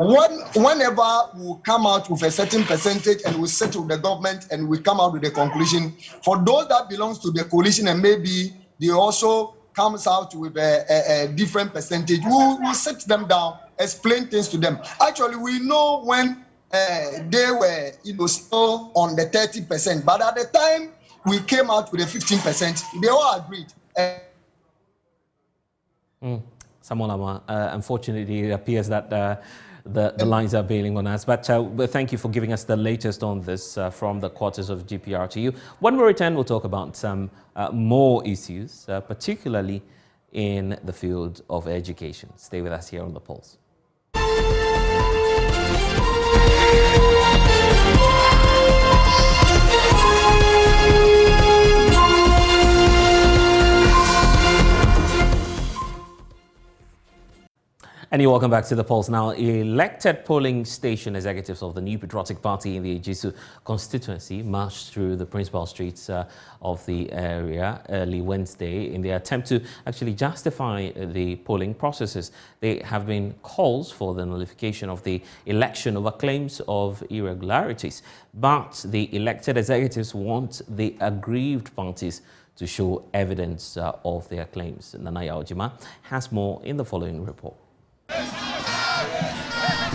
Whenever we come out with a certain percentage and we settle the government and we come out with a conclusion, for those that belongs to the coalition and maybe they also comes out with a different percentage, we'll sit them down, explain things to them. Actually, we know when they were still on the 30%, but at the time we came out with a 15%, they all agreed. Samolama, unfortunately, it appears that the lines are bailing on us. But thank you for giving us the latest on this from the quarters of GPRTU. When we return, we'll talk about some more issues, particularly in the field of education. Stay with us here on The Pulse. And you're welcome back to The Pulse. Now, elected polling station executives of the New Patriotic Party in the Ejisu constituency marched through the principal streets of the area early Wednesday in their attempt to actually justify the polling processes. There have been calls for the nullification of the election over claims of irregularities, but the elected executives want the aggrieved parties to show evidence of their claims. Nanaya Ojima has more in the following report.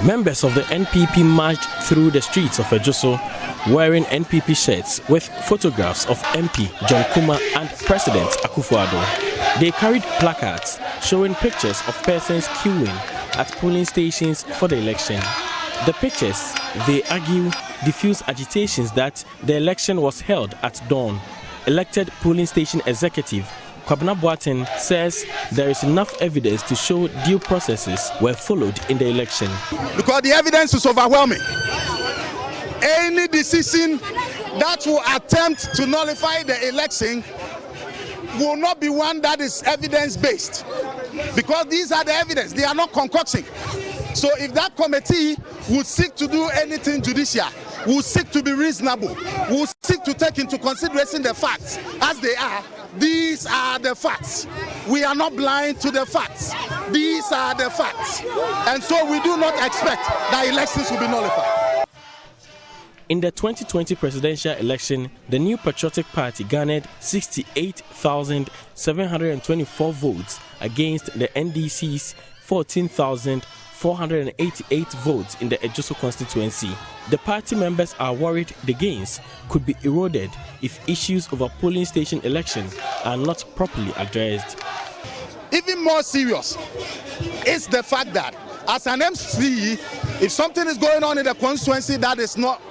Members of the NPP marched through the streets of Ejoso wearing NPP shirts with photographs of MP John Kuma and President Akufo-Addo. They carried placards showing pictures of persons queuing at polling stations for the election. The pictures, they argue, diffuse agitations that the election was held at dawn. Elected polling station executive Kwabena Boateng says there is enough evidence to show due processes were followed in the election. Because the evidence is overwhelming. Any decision that will attempt to nullify the election will not be one that is evidence-based. Because these are the evidence, they are not concocting. So if that committee would seek to do anything judicial, will seek to be reasonable, will seek to take into consideration the facts as they are, these are the facts. We are not blind to the facts. These are the facts. And so we do not expect that elections will be nullified. In the 2020 presidential election, the New Patriotic Party garnered 68,724 votes against the NDC's 14,488 votes in the Ejoso constituency. The party members are worried the gains could be eroded if issues over polling station election are not properly addressed. Even more serious is the fact that as an MC, if something is going on in the constituency that is not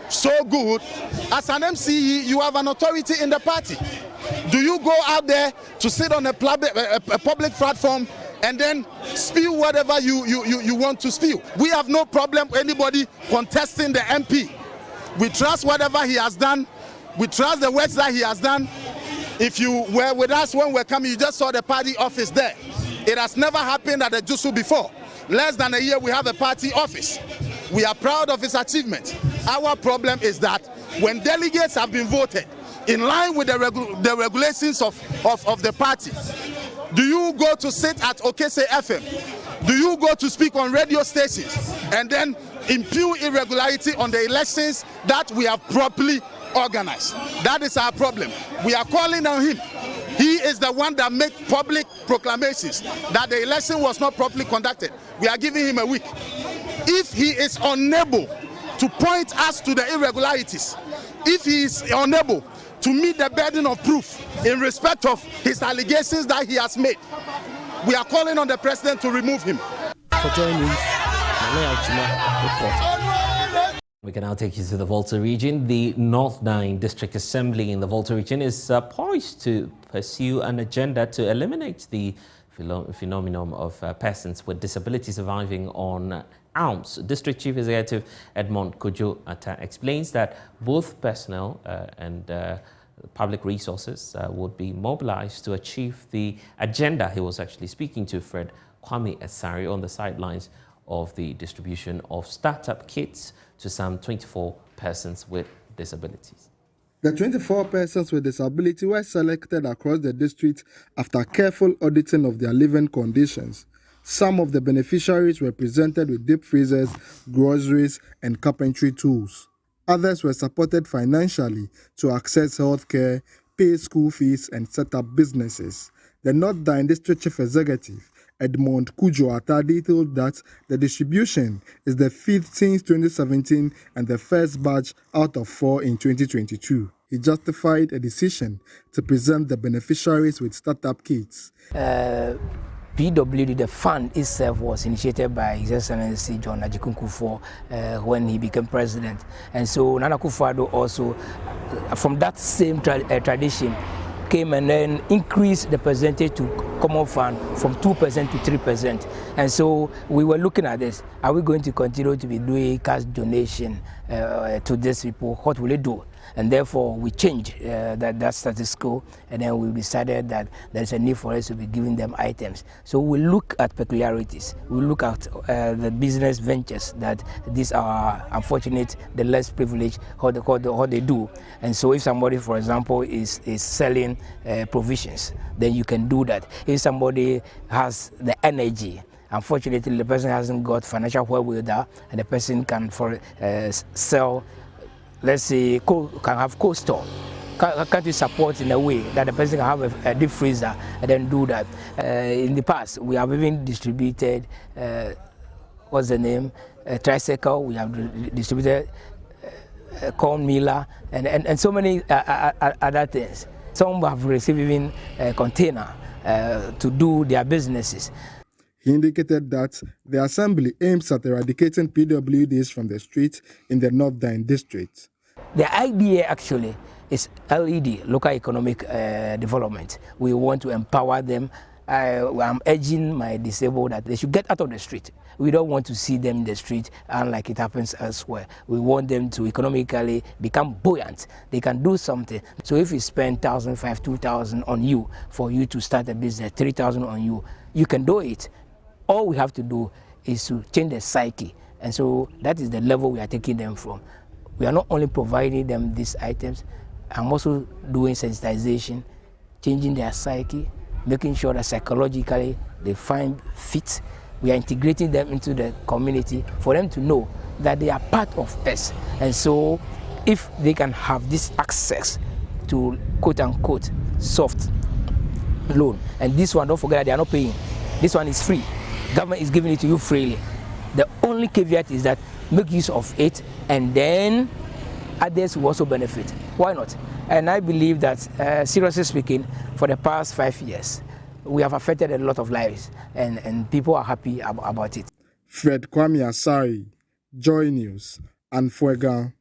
so good, as an MC, you have an authority in the party. Do you go out there to sit on a public platform and then spew whatever you want to spew? We have no problem with anybody contesting the MP. We trust whatever he has done. We trust the works that he has done. If you were with us when we were coming, you just saw the party office there. It has never happened at the Jusu before. Less than a year, we have a party office. We are proud of his achievement. Our problem is that when delegates have been voted in line with the regulations of the party, do you go to sit at Okese FM? Do you go to speak on radio stations? and then impute irregularity on the elections that we have properly organized. That is our problem. We are calling on him. He is the one that made public proclamations that the election was not properly conducted. We are giving him a week. If he is unable to point us to the irregularities, if he is unable to meet the burden of proof in respect of his allegations that he has made, we are calling on the president to remove him. For JoyNews, report. We can now take you to the Volta region. The North 9 District Assembly in the Volta region is poised to pursue an agenda to eliminate the phenomenon of persons with disabilities surviving on alms. District Chief Executive Edmond Kojo Atta explains that both personnel and public resources would be mobilized to achieve the agenda. He was actually speaking to Fred Kwame Asari on the sidelines of the distribution of startup kits to some 24 persons with disabilities. The 24 persons with disability were selected across the district after careful auditing of their living conditions. Some of the beneficiaries were presented with deep freezers, groceries, and carpentry tools. Others were supported financially to access health care, pay school fees, and set up businesses. The North Dine District Chief Executive Edmond Kojo Atta detailed that the distribution is the 5th since 2017 and the first batch out of 4 in 2022. He justified a decision to present the beneficiaries with startup kits. PWD, the fund itself, was initiated by His Excellency John Ajikunkufo when he became president. And so Nana Akufo-Addo also, from that same tradition, came and then increased the percentage to common fund from 2% to 3%. And so we were looking at this. Are we going to continue to be doing cash donation to these people? What will it do? And therefore, we changed that status quo, and then we decided that there's a need for us to be giving them items. So we look at peculiarities. We look at the business ventures that these are, unfortunate, the less privileged, how they do. And so if somebody, for example, is selling provisions, then you can do that. If somebody has the energy, unfortunately, the person hasn't got financial wherewithal, and the person can sell, let's say, can have cold store. Can't you support in a way that the person can have a deep freezer and then do that? In the past, we have even distributed, what's the name, a tricycle. We have distributed corn miller and so many other things. Some have received even a container to do their businesses. He indicated that the assembly aims at eradicating PWDs from the streets in the North Dine district. The idea actually is LED, local economic development. We want to empower them. I'm urging my disabled that they should get out of the street. We don't want to see them in the street unlike it happens elsewhere. We want them to economically become buoyant. They can do something. So if you spend 1,500, 2,000 on you for you to start a business, 3,000 on you, you can do it. All we have to do is to change the psyche. And so that is the level we are taking them from. We are not only providing them these items, I'm also doing sensitization, changing their psyche, making sure that psychologically they find fit. We are integrating them into the community for them to know that they are part of us. And so if they can have this access to quote-unquote soft loan, and this one, don't forget that they are not paying. This one is free. Government is giving it to you freely. The only caveat is that make use of it, and then others will also benefit. Why not? And I believe that, seriously speaking, for the past 5 years, we have affected a lot of lives, and people are happy about it. Fred Kwame Asari, JoyNews, and Fuega.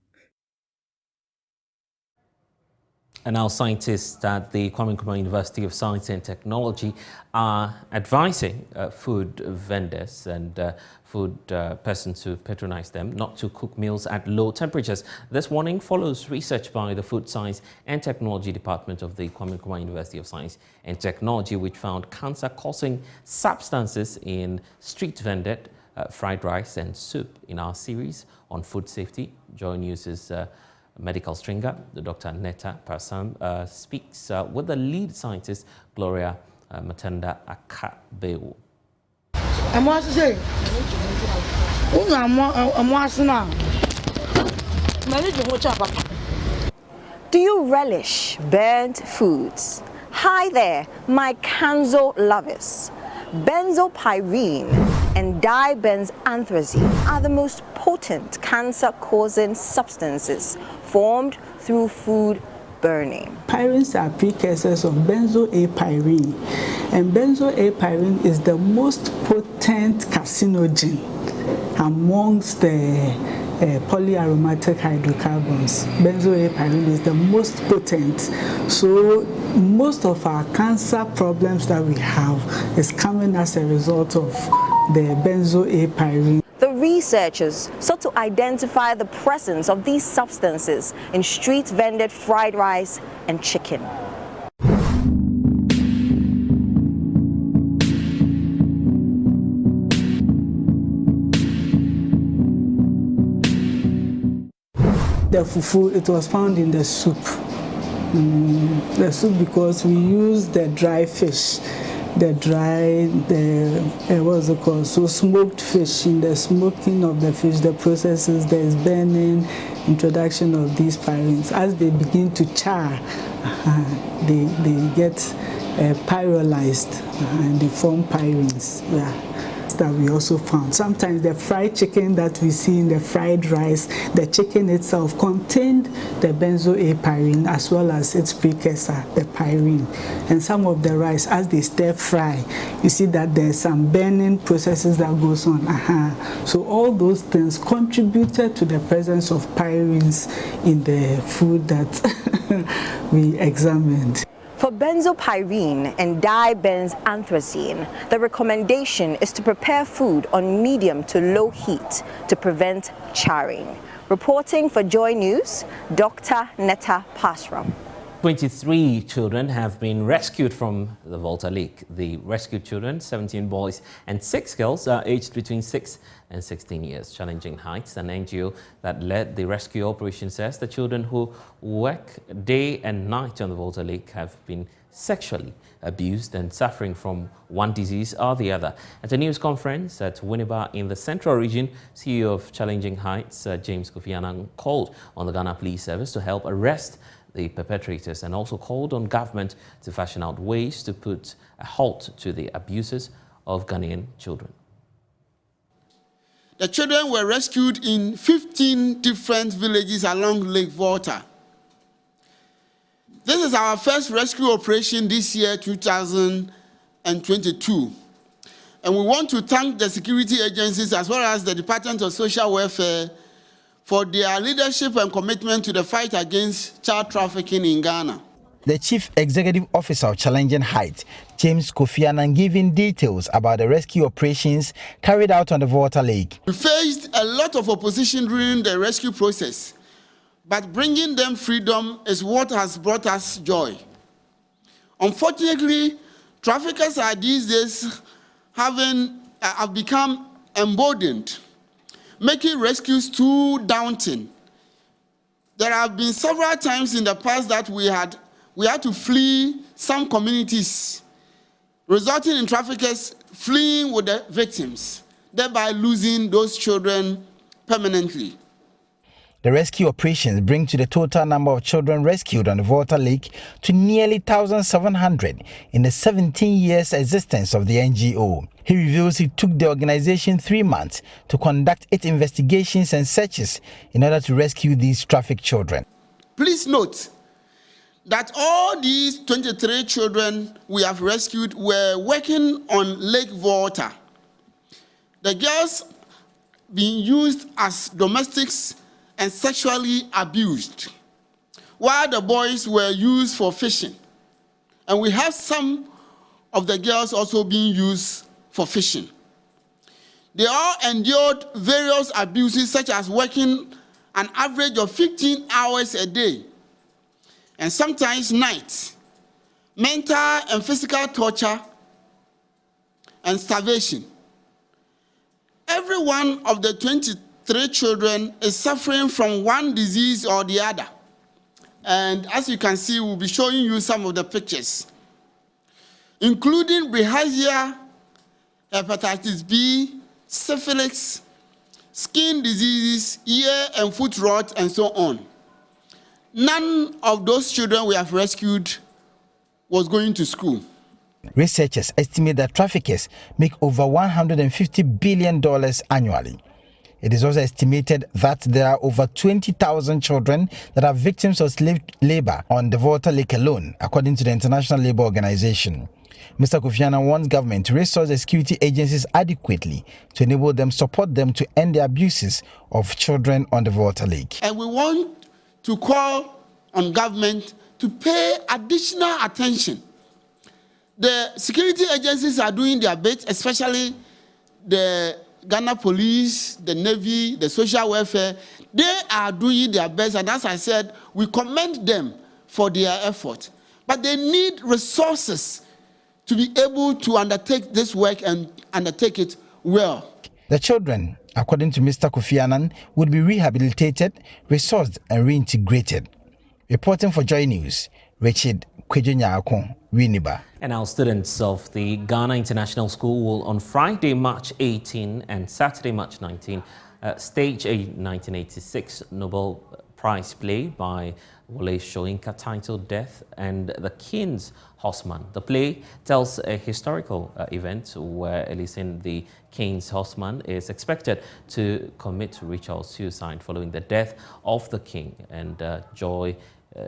And now scientists at the Kwame Nkrumah University of Science and Technology are advising food vendors and food persons who patronize them not to cook meals at low temperatures. This warning follows research by the Food Science and Technology Department of the Kwame Nkrumah University of Science and Technology, which found cancer-causing substances in street-vended fried rice and soup. In our series on food safety, JoyNews' medical stringer, Dr. Netta Parsam, speaks with the lead scientist, Gloria Matanda Akabeu. Do you relish burnt foods? Hi there, my canzo lovers. Benzopyrene and dibenzanthracene are the most potent cancer-causing substances formed through food burning. Pyrene are precursors of benzoapyrene, and benzoapyrene is the most potent carcinogen amongst the polyaromatic hydrocarbons. Benzoapyrene is the most potent. So most of our cancer problems that we have is coming as a result of the benzoapyrene. The researchers sought to identify the presence of these substances in street-vended fried rice and chicken. The fufu, it was found in the soup. The soup, because we use the dry fish, what's it called? So smoked fish. In the smoking of the fish, the processes, there is burning, introduction of these pyrenes. As they begin to char, they get pyrolyzed and they form pyrenes. Yeah. That we also found. Sometimes the fried chicken that we see in the fried rice, the chicken itself contained the benzoapyrene as well as its precursor, the pyrene. And some of the rice, as they stir fry, you see that there's some burning processes that goes on. So all those things contributed to the presence of pyrenes in the food that we examined. For benzopyrene and dibenzanthracene, the recommendation is to prepare food on medium to low heat to prevent charring. Reporting for Joy News, Dr. Netta Pasram. 23 children have been rescued from the Volta Lake. The rescued children, 17 boys and 6 girls, are aged between 6 and 16 years. Challenging Heights, an NGO that led the rescue operation, says the children who work day and night on the Volta Lake have been sexually abused and suffering from one disease or the other. At a news conference at Winneba in the Central Region, CEO of Challenging Heights, James Kofi Annan, called on the Ghana Police Service to help arrest the perpetrators and also called on government to fashion out ways to put a halt to the abuses of Ghanaian children. The children were rescued in 15 different villages along Lake Volta. This is our first rescue operation this year, 2022. And we want to thank the security agencies as well as the Department of Social Welfare for their leadership and commitment to the fight against child trafficking in Ghana. The Chief Executive Officer of Challenging Heights, James Kofi Annan, giving details about the rescue operations carried out on the Volta Lake. We faced a lot of opposition during the rescue process, but bringing them freedom is what has brought us joy. Unfortunately, traffickers are these days have become emboldened, making rescues too daunting. There have been several times in the past that we had to flee some communities, resulting in traffickers fleeing with the victims, thereby losing those children permanently. The rescue operations bring to the total number of children rescued on the Volta Lake to nearly 1,700 in the 17 years existence of the NGO. He reveals it took the organization 3 months to conduct its investigations and searches in order to rescue these trafficked children. Please note that all these 23 children we have rescued were working on Lake Volta. The girls being used as domestics and sexually abused, while the boys were used for fishing. And we have some of the girls also being used for fishing. They all endured various abuses, such as working an average of 15 hours a day, and sometimes nights, mental and physical torture, and starvation. Every one of the 23 children is suffering from one disease or the other. And as you can see, we'll be showing you some of the pictures, including bilharzia, hepatitis B, syphilis, skin diseases, ear and foot rot, and so on. None of those children we have rescued was going to school. Researchers estimate that traffickers make over $150 billion annually. It is also estimated that there are over 20,000 children that are victims of slave labor on the Volta Lake alone, according to the International Labour Organization. Mr. Kofi Annan wants government to resource the security agencies adequately to enable them, support them to end the abuses of children on the Volta Lake. And we want to call on government to pay additional attention. The security agencies are doing their bit, especially the Ghana Police, the Navy, the social welfare. They are doing their best, and as I said, we commend them for their effort. But they need resources to be able to undertake this work and undertake it well. The children, according to Mr. Kofi Annan, would be rehabilitated, resourced, and reintegrated. Reporting for Joy News, Richard Kwejunyako, Winiba. And our students of the Ghana International School will on Friday, March 18 and Saturday, March 19, stage a 1986 Nobel Prize play by Wole Soyinka titled Death and the King's Horseman. The play tells a historical event where Elysin, the King's Horseman, is expected to commit ritual suicide following the death of the king. And Joy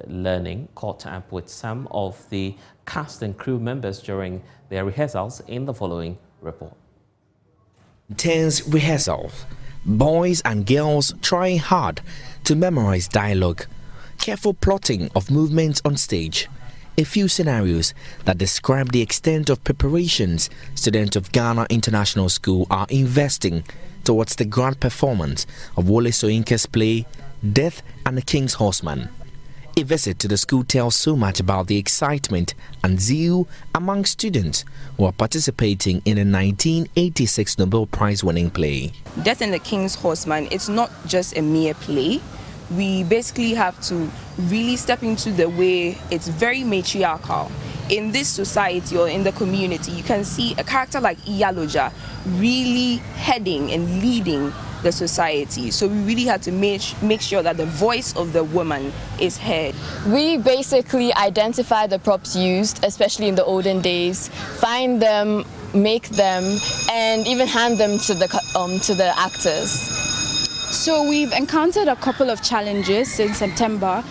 Learning caught up with some of the cast and crew members during their rehearsals in the following report. Intense rehearsals, boys and girls trying hard to memorize dialogue, careful plotting of movements on stage, a few scenarios that describe the extent of preparations students of Ghana International School are investing towards the grand performance of Wole Soyinka's play Death and the King's Horseman. A visit to the school tells so much about the excitement and zeal among students who are participating in a 1986 Nobel Prize winning play. Death and the King's Horseman, it's not just a mere play. We basically have to really step into the way it's very matriarchal. In this society or in the community, you can see a character like Iyaloja really heading and leading the society. So we really had to make sure that the voice of the woman is heard. We basically identify the props used, especially in the olden days, find them, make them, and even hand them to the actors. So we've encountered a couple of challenges in September.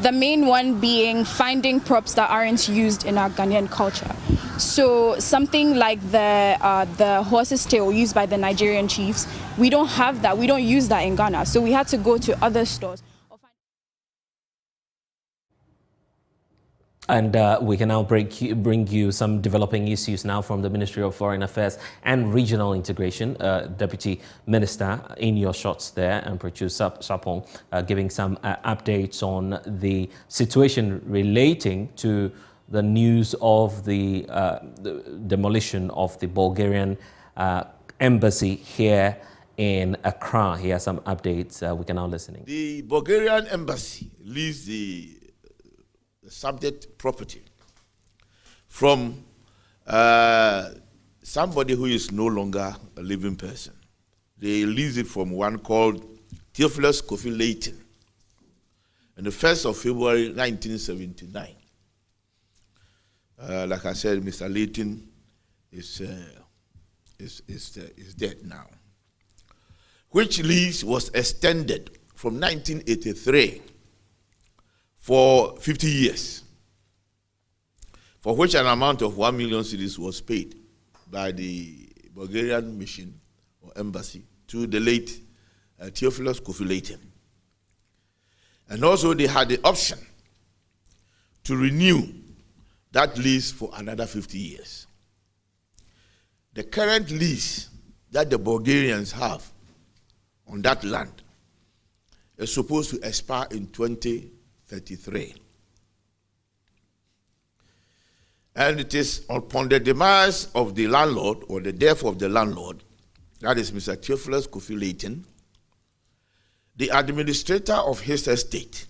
The main one being finding props that aren't used in our Ghanaian culture. So something like the horse's tail used by the Nigerian chiefs, we don't have that. We don't use that in Ghana. So we had to go to other stores. And we can now bring you some developing issues now from the Ministry of Foreign Affairs and Regional Integration. Deputy Minister in your shots there, and Prechu Sapong, giving some updates on the situation relating to the news of the demolition of the Bulgarian embassy here in Accra. Here are some updates we can now listen. The Bulgarian embassy leased the subject property from somebody who is no longer a living person. They leased it from one called Theophilus Kofi Leighton on the 1st of February 1979. Like I said, Mr. Leighton is dead now. Which lease was extended from 1983 for 50 years, for which an amount of 1 million cedis was paid by the Bulgarian mission or embassy to the late Theophilus Kofi Leighton. And also they had the option to renew that lease for another 50 years. The current lease that the Bulgarians have on that land is supposed to expire in 2033. And it is upon the demise of the landlord, or the death of the landlord, that is Mr. Theophilus Kofi Leighton, the administrator of his estate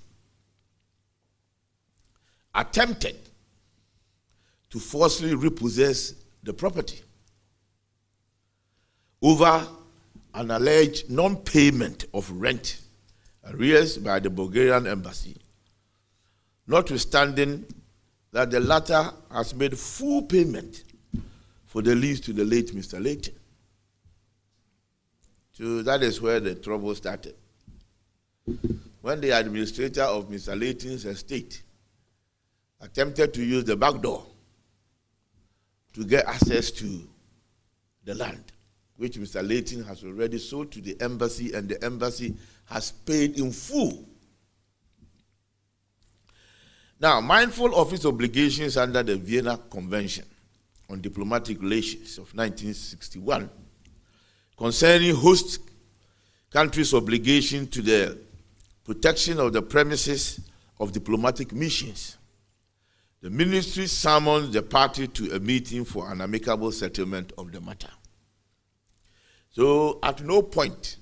attempted to forcibly repossess the property over an alleged non-payment of rent arrears by the Bulgarian embassy, notwithstanding that the latter has made full payment for the lease to the late Mr. Layton. So that is where the trouble started. When the administrator of Mr. Layton's estate attempted to use the back door to get access to the land, which Mr. Layton has already sold to the embassy, and the embassy has paid in full. Now, mindful of its obligations under the Vienna Convention on Diplomatic Relations of 1961, concerning host countries' obligation to the protection of the premises of diplomatic missions, the ministry summoned the party to a meeting for an amicable settlement of the matter. So at no point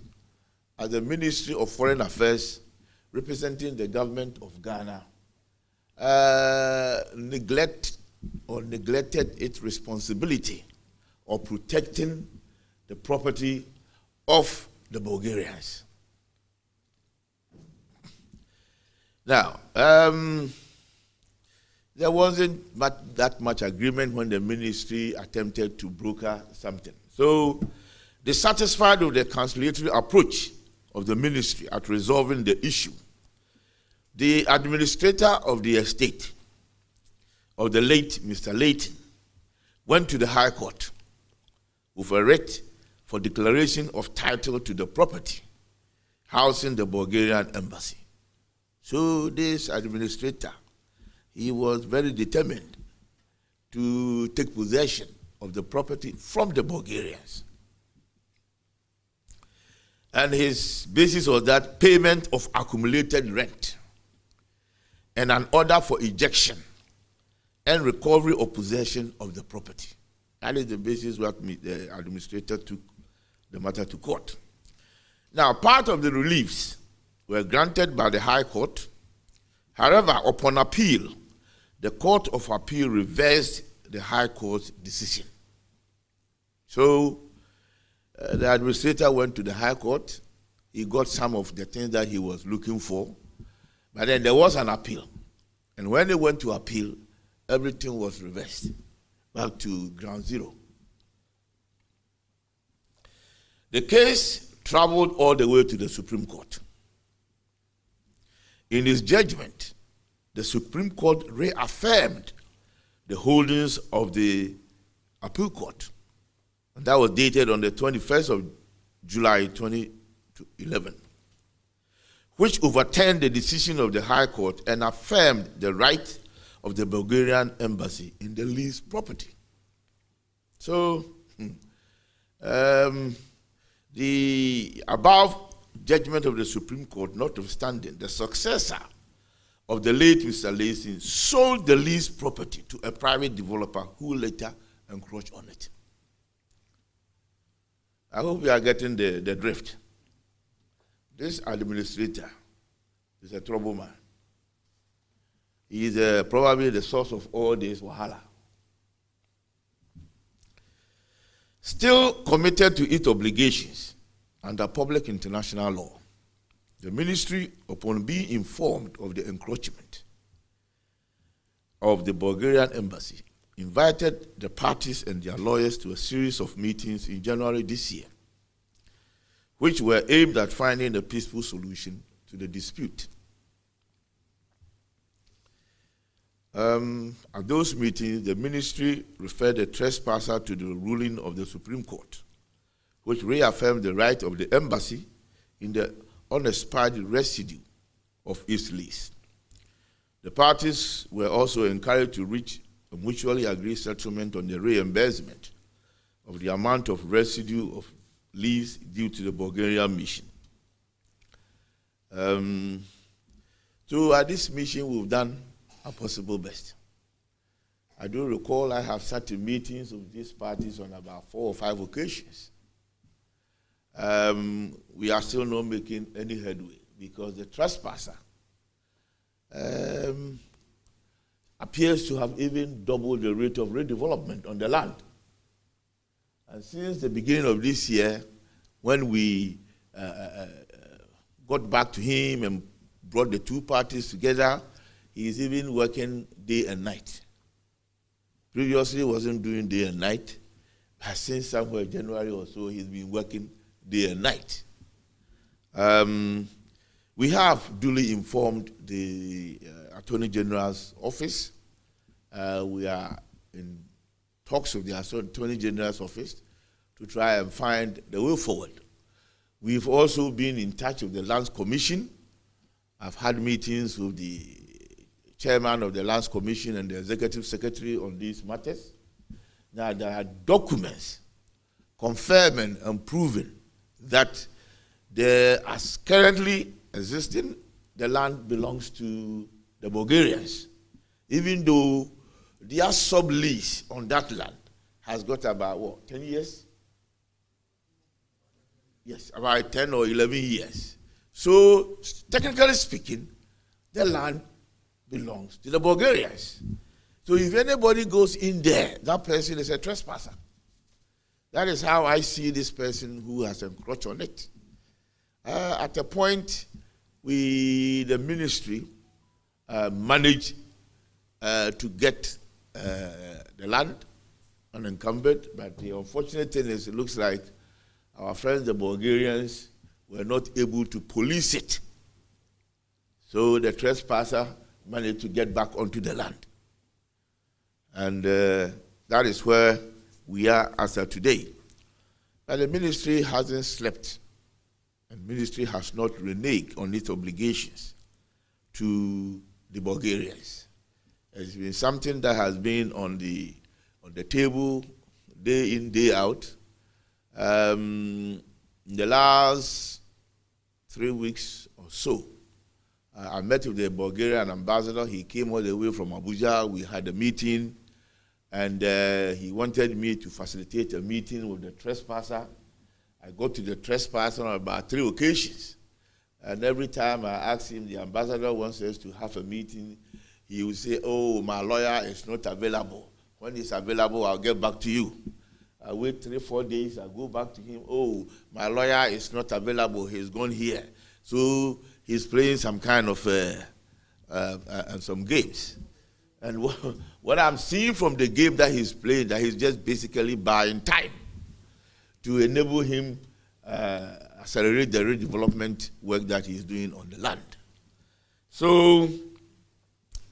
has the Ministry of Foreign Affairs, representing the government of Ghana, neglected its responsibility of protecting the property of the Bulgarians. Now, there wasn't that much agreement when the ministry attempted to broker something. So, dissatisfied with the conciliatory approach of the ministry at resolving the issue, the administrator of the estate of the late Mr. Layton went to the High Court with a writ for declaration of title to the property housing the Bulgarian embassy. So this administrator, he was very determined to take possession of the property from the Bulgarians. And his basis was that payment of accumulated rent and an order for ejection and recovery of possession of the property. That is the basis what the administrator took the matter to court. Now, part of the reliefs were granted by the High Court. However, upon appeal, the Court of Appeal reversed the High Court's decision. So, the administrator went to the High Court. He got some of the things that he was looking for, but then there was an appeal. And when they went to appeal, everything was reversed back to ground zero. The case traveled all the way to the Supreme Court. In its judgment, the Supreme Court reaffirmed the holdings of the appeal court. And that was dated on the 21st of July 2011, which overturned the decision of the High Court and affirmed the right of the Bulgarian embassy in the leased property. So, the above judgment of the Supreme Court, notwithstanding, the successor of the late Mr. Layton sold the leased property to a private developer who later encroached on it. I hope you are getting the drift. This administrator is a trouble man. He is probably the source of all this wahala. Still committed to its obligations under public international law, the ministry, upon being informed of the encroachment of the Bulgarian embassy, invited the parties and their lawyers to a series of meetings in January this year, which were aimed at finding a peaceful solution to the dispute. At those meetings, the ministry referred the trespasser to the ruling of the Supreme Court, which reaffirmed the right of the embassy in the unexpired residue of its lease. The parties were also encouraged to reach a mutually agreed settlement on the reimbursement of the amount of residue of lease due to the Bulgarian mission. So at this mission, we've done our possible best. I do recall I have sat in meetings of these parties on about 4 or 5 occasions. We are still not making any headway because the trespasser appears to have even doubled the rate of redevelopment on the land. And since the beginning of this year, when we got back to him and brought the two parties together, he is even working day and night. Previously, he wasn't doing day and night, but since somewhere January or so, he's been working day and night. We have duly informed the Attorney General's office. We are in talks with the Attorney General's office to try and find the way forward. We've also been in touch with the Lands Commission. I've had meetings with the chairman of the Lands Commission and the executive secretary on these matters. Now, there are documents confirming and proving that as currently existing, the land belongs to the Bulgarians, even though their sublease on that land has got about, what, 10 years? Yes, about 10 or 11 years. So, technically speaking, the land belongs to the Bulgarians. So if anybody goes in there, that person is a trespasser. That is how I see this person who has encroached on it. At a point, the ministry managed to get the land unencumbered, but the unfortunate thing is it looks like our friends, the Bulgarians, were not able to police it. So the trespasser managed to get back onto the land. And that is where we are as of today. But the ministry hasn't slept. And the ministry has not reneged on its obligations to the Bulgarians. It's been something that has been on the table day in, day out. In the last 3 weeks or so, I met with the Bulgarian ambassador. He came all the way from Abuja. We had a meeting, and he wanted me to facilitate a meeting with the trespasser. I got to the trespasser on about 3 occasions. And every time I asked him, the ambassador wants us to have a meeting, he would say, oh, my lawyer is not available. When he's available, I'll get back to you. I wait 3 or 4 days, I go back to him, oh, my lawyer is not available, he's gone here. So he's playing some kind of some games. And what I'm seeing from the game that he's playing, that he's just basically buying time to enable him accelerate the redevelopment work that he's doing on the land. So,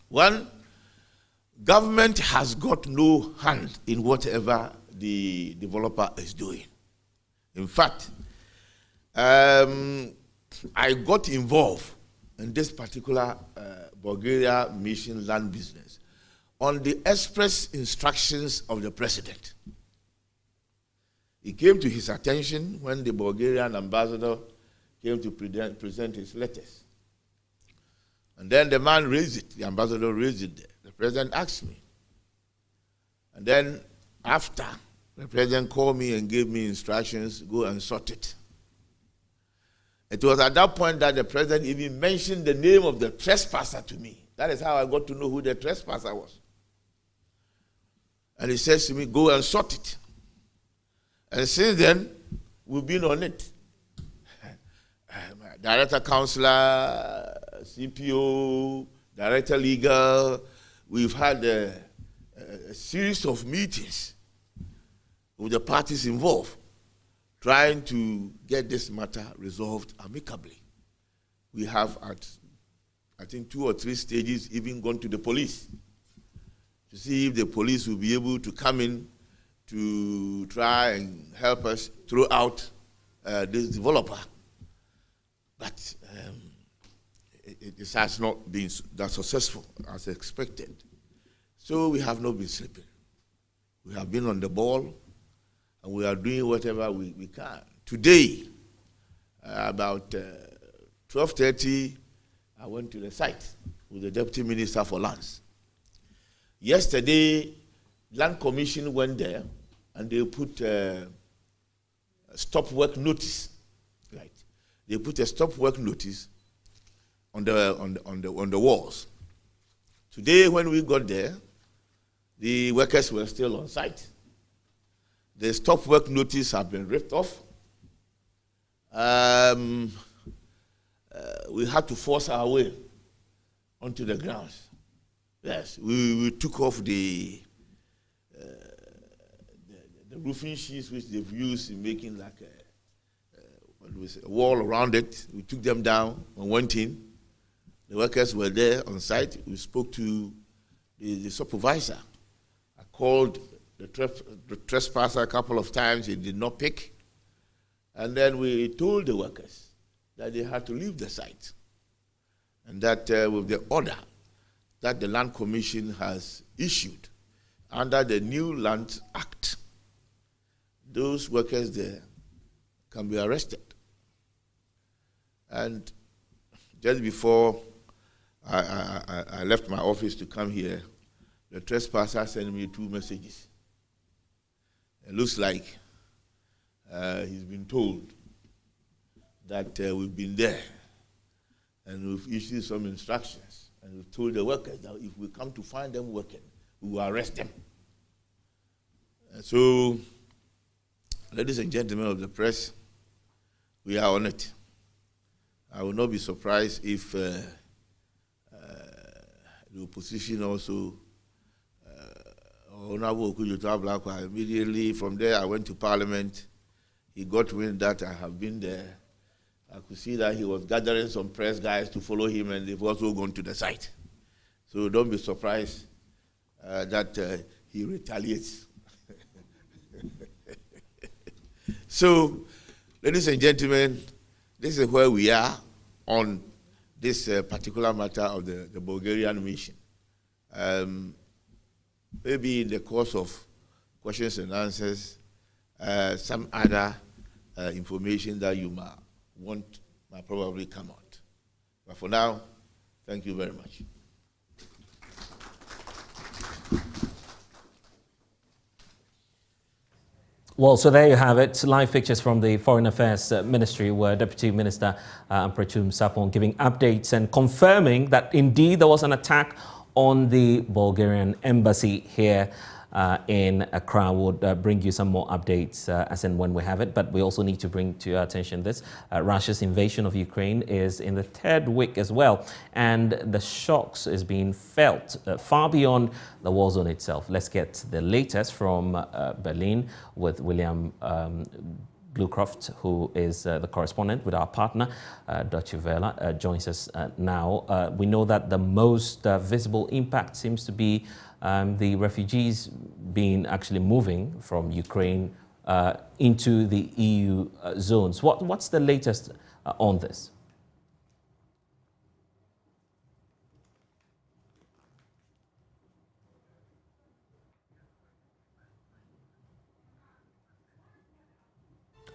one, government has got no hand in whatever the developer is doing. In fact, I got involved in this particular Bulgaria mission land business on the express instructions of the president. It came to his attention when the Bulgarian ambassador came to present his letters. And then the man raised it, the ambassador raised it there. The president asked me. And then after, the president called me and gave me instructions, go and sort it. It was at that point that the president even mentioned the name of the trespasser to me. That is how I got to know who the trespasser was. And he says to me, go and sort it. And since then, we've been on it. Director Councillor, CPO, Director Legal, we've had a series of meetings with the parties involved, trying to get this matter resolved amicably. We have at, I think, 2 or 3 stages even gone to the police to see if the police will be able to come in to try and help us throw out this developer. But it has not been that successful as expected. So we have not been sleeping. We have been on the ball, and we are doing whatever we can. Today, about 12:30, I went to the site with the Deputy Minister for Lands. Yesterday, Land Commission went there, and they put a stop work notice. Right? They put a stop work notice on the walls. Today, when we got there, the workers were still on site. The stop work notice have been ripped off, we had to force our way onto the grounds. Yes, we took off the roofing sheets which they've used in making like a wall around it. We took them down and went in. The workers were there on site. We spoke to the supervisor. I called the trespasser a couple of times. He did not pick. And then we told the workers that they had to leave the site. And that with the order that the Land Commission has issued under the new Land Act, those workers there can be arrested. And just before I left my office to come here, the trespasser sent me 2 messages. It looks like he's been told that we've been there and we've issued some instructions and we've told the workers that if we come to find them working, we will arrest them. And so, ladies and gentlemen of the press, we are on it. I will not be surprised if the opposition also, Honorable Okujoto Ablakwa, immediately from there I went to Parliament. He got wind that I have been there. I could see that he was gathering some press guys to follow him, and they've also gone to the site. So don't be surprised that he retaliates. So, ladies and gentlemen, this is where we are on this particular matter of the Bulgarian mission. Maybe in the course of questions and answers, some other information that you might want might probably come out. But for now, thank you very much. Well, so there you have it. Live pictures from the Foreign Affairs Ministry, where Deputy Minister Ampretum Sapon giving updates and confirming that indeed there was an attack on the Bulgarian embassy here in Accra. We'll bring you some more updates as and when we have it, but we also need to bring to your attention this. Russia's invasion of Ukraine is in the 3rd week as well, and the shocks is being felt far beyond the war zone itself. Let's get the latest from Berlin with William Bluecroft, who is the correspondent with our partner, Deutsche Welle, joins us now. We know that the most visible impact seems to be the refugees being actually moving from Ukraine into the EU zones. What's the latest on this?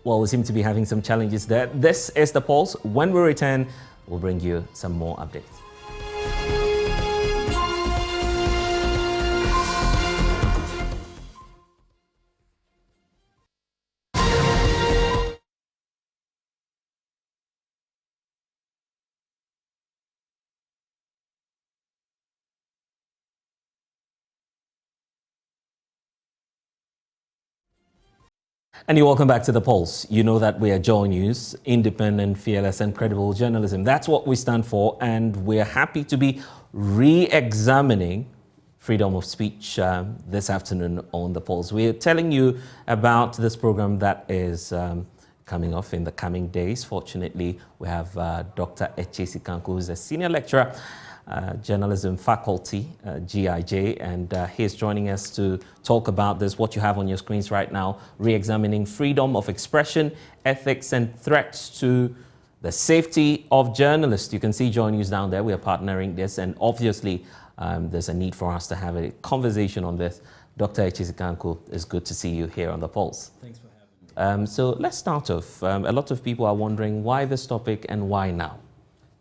Well, we seem to be having some challenges there. This is The Pulse. When we return, we'll bring you some more updates. And you're welcome back to The Pulse. You know that we are JoyNews, independent, fearless, and credible journalism. That's what we stand for, and we're happy to be re-examining freedom of speech this afternoon on The Pulse. We're telling you about this program that is coming off in the coming days. Fortunately, we have Dr. Echesi Kanku, who's a senior lecturer, journalism faculty, GIJ, and he's joining us to talk about this, what you have on your screens right now, re-examining freedom of expression, ethics, and threats to the safety of journalists. You can see JoyNews down there. We are partnering this, and obviously there's a need for us to have a conversation on this. Dr. Echesi Kanku, it's good to see you here on The Pulse. Thanks for having me. So let's start off. A lot of people are wondering why this topic and why now?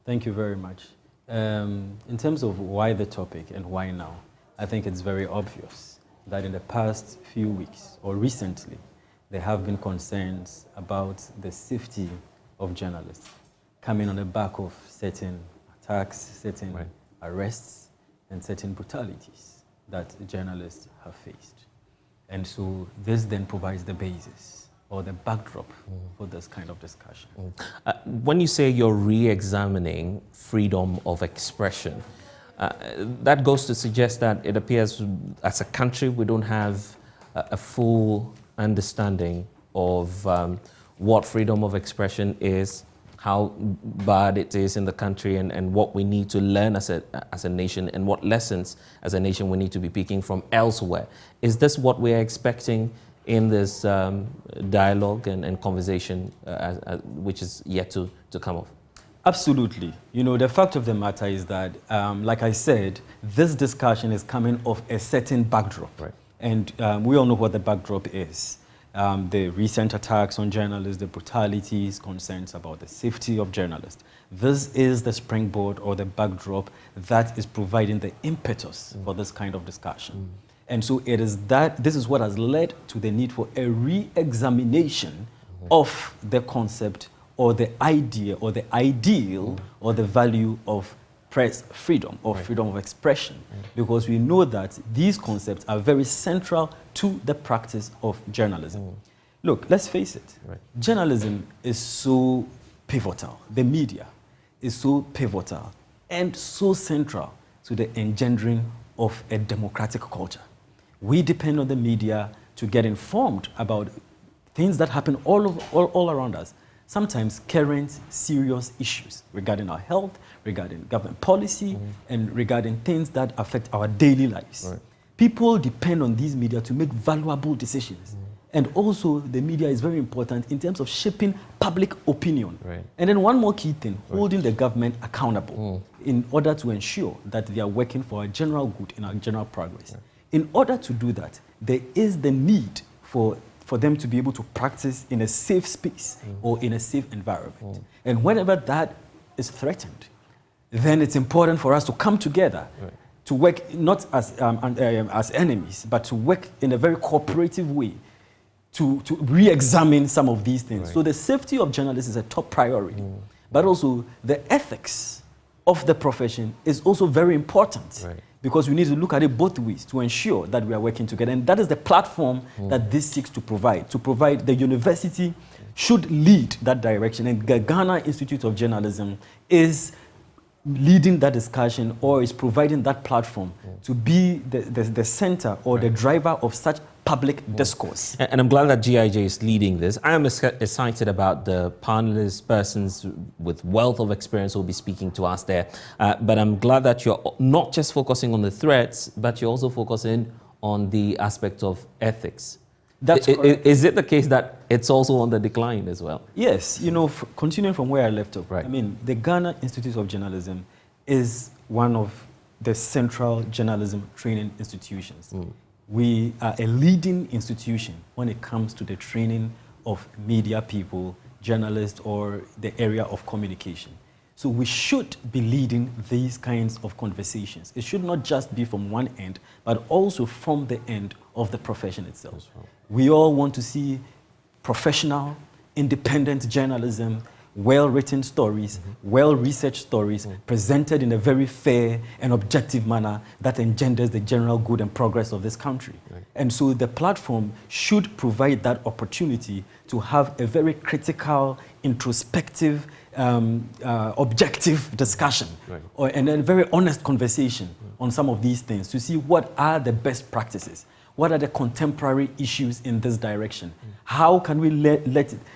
Thank you very much. In terms of why the topic and why now, I think it's very obvious that in the past few weeks or recently, there have been concerns about the safety of journalists coming on the back of certain attacks, certain arrests, and certain brutalities that journalists have faced. And so this then provides the basis or the backdrop for this kind of discussion. When you say you're re-examining freedom of expression, that goes to suggest that it appears as a country we don't have a full understanding of what freedom of expression is, how bad it is in the country, and what we need to learn as a nation, and what lessons as a nation we need to be picking from elsewhere. Is this what we are expecting in this dialogue and conversation which is yet to come off? Absolutely. You know, the fact of the matter is that, like I said, this discussion is coming off a certain backdrop. Right. And we all know what the backdrop is. The recent attacks on journalists, the brutalities, concerns about the safety of journalists. This is the springboard or the backdrop that is providing the impetus for this kind of discussion. And so it is that, this is what has led to the need for a re-examination of the concept or the idea or the ideal or the value of press freedom or freedom of expression, because we know that these concepts are very central to the practice of journalism. Look, let's face it, journalism is so pivotal. The media is so pivotal and so central to the engendering of a democratic culture. We depend on the media to get informed about things that happen all around us. Sometimes current serious issues regarding our health, regarding government policy, and regarding things that affect our daily lives. People depend on these media to make valuable decisions. And also, the media is very important in terms of shaping public opinion. And then one more key thing, holding the government accountable in order to ensure that they are working for our general good and our general progress. In order to do that, there is the need for them to be able to practice in a safe space or in a safe environment. And whenever that is threatened, then it's important for us to come together to work not as enemies, but to work in a very cooperative way to re-examine some of these things. So the safety of journalists is a top priority, but also the ethics of the profession is also very important. Because we need to look at it both ways to ensure that we are working together. And that is the platform that this seeks to provide. The university should lead that direction. And the Ghana Institute of Journalism is leading that discussion or is providing that platform to be the center or the driver of such public discourse. And I'm glad that GIJ is leading this. I am excited about the panelists, persons with wealth of experience who will be speaking to us there. But I'm glad that you're not just focusing on the threats, but you're also focusing on the aspect of ethics. That's correct. Is it the case that it's also on the decline as well? Yes. You know, continuing from where I left off, I mean, the Ghana Institute of Journalism is one of the central journalism training institutions. We are a leading institution when it comes to the training of media people, journalists, or the area of communication. So we should be leading these kinds of conversations. It should not just be from one end, but also from the end of the profession itself. We all want to see professional, independent journalism, well-written stories, well-researched stories, presented in a very fair and objective manner that engenders the general good and progress of this country. And so the platform should provide that opportunity to have a very critical, introspective, objective discussion and a very honest conversation on some of these things to see what are the best practices. What are the contemporary issues in this direction? How can we let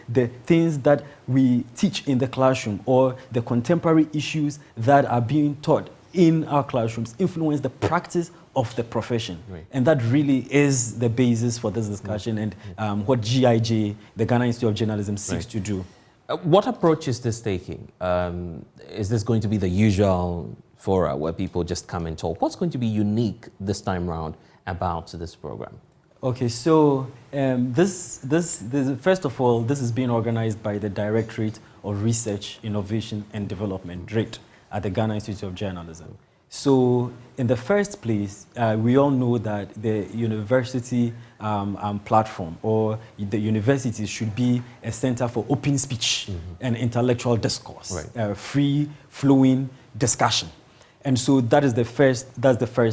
the things that we teach in the classroom or the contemporary issues that are being taught in our classrooms influence the practice of the profession? And that really is the basis for this discussion and what GIJ, the Ghana Institute of Journalism, seeks to do. What approach is this taking? Is this going to be the usual fora where people just come and talk? What's going to be unique this time around about this program? Okay, so first of all, this is being organized by the Directorate of Research, Innovation and Development, DRIT, at the Ghana Institute of Journalism. So in the first place, we all know that the university platform or the university should be a center for open speech and intellectual discourse, free-flowing discussion. And so that's the first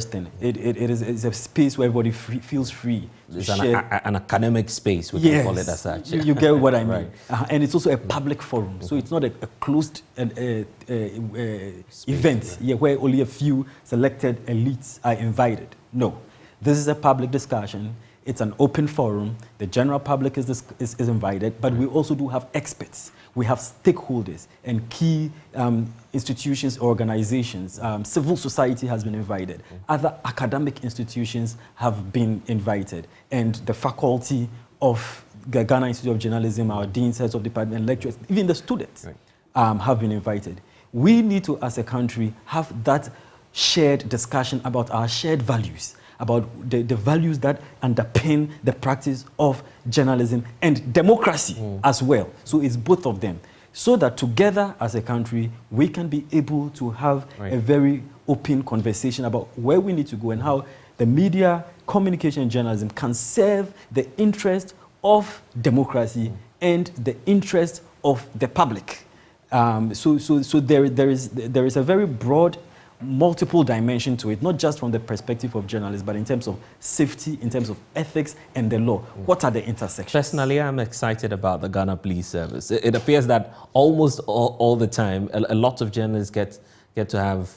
thing. It's a space where everybody feels free. It's an academic space, we can call it as such. You get what I mean. Right. And it's also a public forum. So it's not a closed event where only a few selected elites are invited. No. This is a public discussion. It's an open forum. The general public is invited, but we also do have experts. We have stakeholders and key institutions, organizations. Civil society has been invited. Other academic institutions have been invited. And the faculty of the Ghana Institute of Journalism, our deans, heads of department, lecturers, even the students have been invited. We need to, as a country, have that shared discussion about our shared values, about the values that underpin the practice of journalism and democracy as well. So it's both of them. So that together as a country, we can be able to have a very open conversation about where we need to go and how the media, communication, and journalism can serve the interest of democracy and the interest of the public. So there is a very broad multiple dimension to it, not just from the perspective of journalists, but in terms of safety, in terms of ethics and the law. What are the intersections? Personally, I'm excited about the Ghana Police Service. It appears that almost all the time, a lot of journalists get to have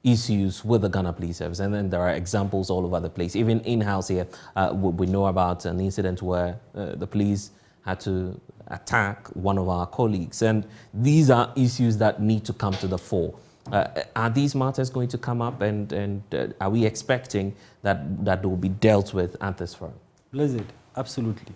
issues with the Ghana Police Service, and then there are examples all over the place. Even in-house here, we know about an incident where the police had to attack one of our colleagues, and these are issues that need to come to the fore. Are these matters going to come up, and are we expecting that they will be dealt with at this forum? Blessed, absolutely.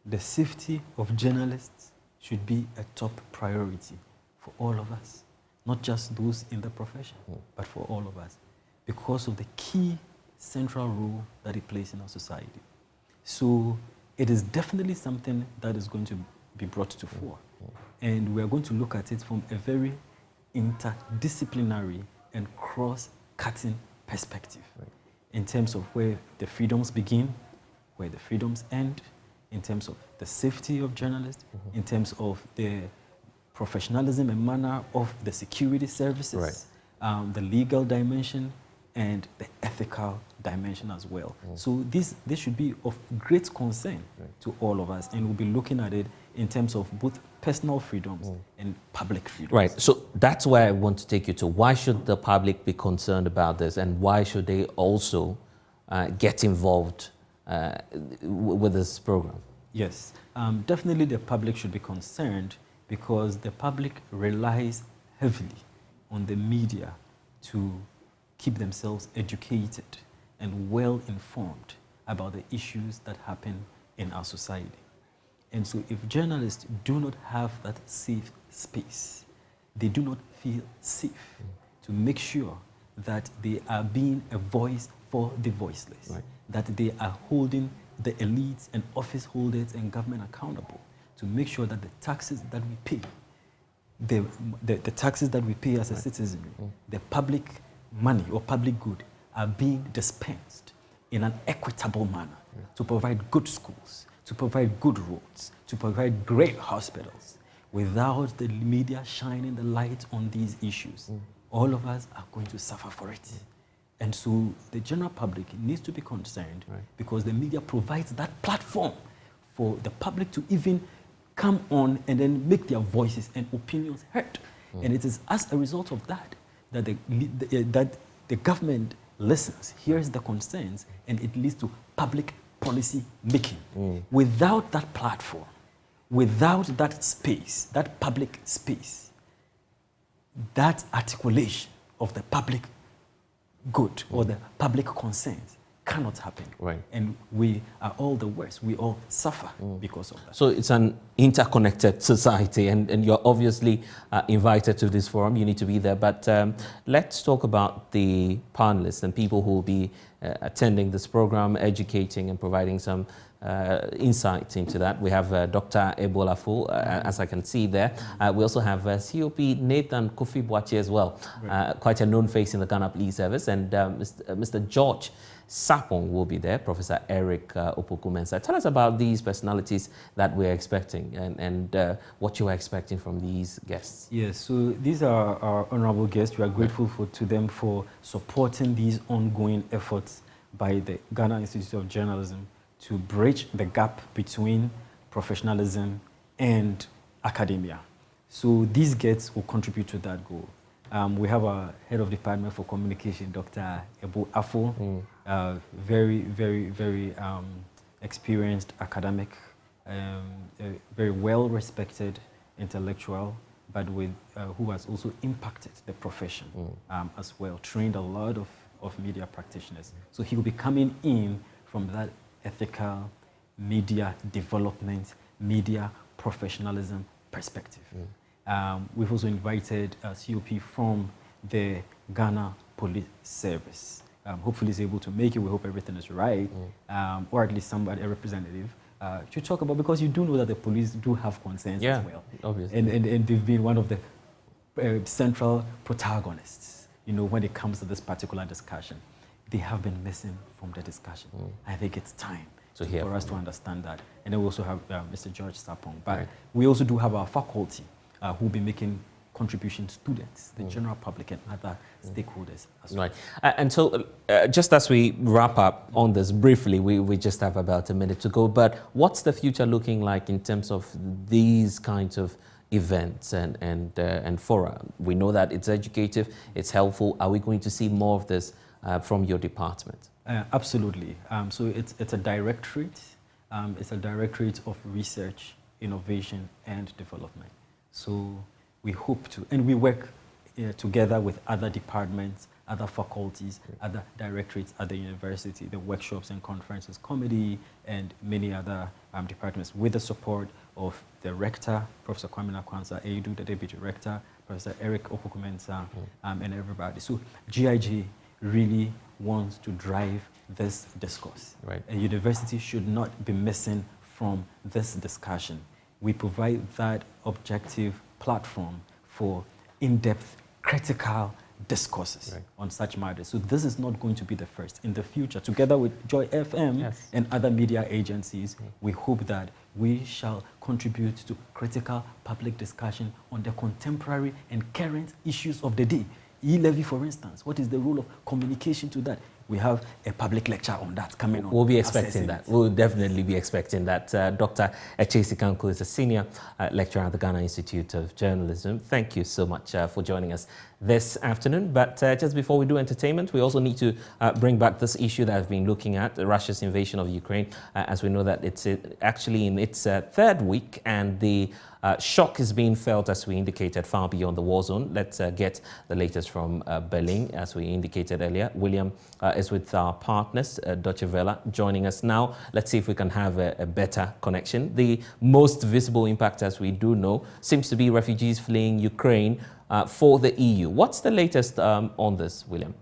The safety of journalists should be a top priority for all of us, not just those in the profession, but for all of us, because of the key central role that it plays in our society. So it is definitely something that is going to be brought to fore, and we are going to look at it from a very interdisciplinary and cross-cutting perspective in terms of where the freedoms begin, where the freedoms end, in terms of the safety of journalists, in terms of the professionalism and manner of the security services, the legal dimension, and the ethical dimension as well. So this should be of great concern to all of us, and we'll be looking at it in terms of both personal freedoms and public freedoms. Right, so that's where I want to take you to. Why should the public be concerned about this, and why should they also get involved with this program? Yes, definitely the public should be concerned, because the public relies heavily on the media to keep themselves educated and well informed about the issues that happen in our society. And so if journalists do not have that safe space, they do not feel safe to make sure that they are being a voice for the voiceless, that they are holding the elites and office holders and government accountable, to make sure that the taxes that we pay, the taxes that we pay as a citizen, the public money or public good, are being dispensed in an equitable manner to provide good schools, to provide good roads, to provide great hospitals. Without the media shining the light on these issues, all of us are going to suffer for it. And so the general public needs to be concerned, because the media provides that platform for the public to even come on and then make their voices and opinions heard. And it is as a result of that that the government listens, hears the concerns, and it leads to public policy making. Without that platform, without that space, that public space, that articulation of the public good or the public concerns cannot happen. And we are all the worse. We all suffer because of that. So it's an interconnected society, and you're obviously invited to this forum. You need to be there. But let's talk about the panelists and people who will be attending this program, educating and providing some insight into that. We have Dr. Ebolafo, as I can see there. We also have COP Nathan Kofi Boachi as well, quite a known face in the Ghana Police Service, and Mr. George Sapong will be there, Professor Eric Opoku-Mensah. Tell us about these personalities that we're expecting and what you are expecting from these guests. Yes, so these are our honorable guests. We are grateful to them for supporting these ongoing efforts by the Ghana Institute of Journalism to bridge the gap between professionalism and academia. So these guests will contribute to that goal. We have our head of department for communication, Dr. Ebo Afo, very, very, very experienced academic, very well-respected intellectual, but who has also impacted the profession as well, trained a lot of media practitioners. So he will be coming in from that ethical media development, media professionalism perspective. We've also invited COP from the Ghana Police Service. Hopefully he's able to make it. We hope everything is right, or at least somebody, a representative, to talk about, because you do know that the police do have concerns as well. Obviously. And they've been one of the central protagonists, you know, when it comes to this particular discussion. They have been missing from the discussion. I think it's time for us to understand that. And then we also have Mr. George Sapong. But we also do have our faculty who will be making contributions, students, the general public, and other stakeholders as well. Right. And so just as we wrap up on this briefly, we just have about a minute to go, but what's the future looking like in terms of these kinds of events and fora? We know that it's educative, it's helpful. Are we going to see more of this from your department? Absolutely. So it's a directorate. It's a directorate of research, innovation, and development. So we hope to, and we work together with other departments, other faculties, other directorates at the university, the workshops and conferences committee, and many other departments, with the support of the rector, Professor Kwame Nakwansa, AIDU, the deputy rector, Professor Eric Opoku-Mensah, and everybody. So GIG really wants to drive this discourse. Right. A university should not be missing from this discussion. We provide that objective platform for in-depth, critical discourses on such matters. So this is not going to be the first. In the future, together with Joy FM and other media agencies, we hope that we shall contribute to critical public discussion on the contemporary and current issues of the day. E-levy, for instance, what is the role of communication to that? We have a public lecture on that coming on. We'll be expecting that. We'll definitely be expecting that. Dr. Echesi Kanko is a senior lecturer at the Ghana Institute of Journalism. Thank you so much for joining us this afternoon. But just before we do entertainment, we also need to bring back this issue that I've been looking at, Russia's invasion of Ukraine, as we know that it's actually in its third week, and the shock is being felt, as we indicated, far beyond the war zone. Let's get the latest from Berlin, as we indicated earlier. William is with our partners, Deutsche Welle, joining us now. Let's see if we can have a better connection. The most visible impact, as we do know, seems to be refugees fleeing Ukraine for the EU. What's the latest on this, William?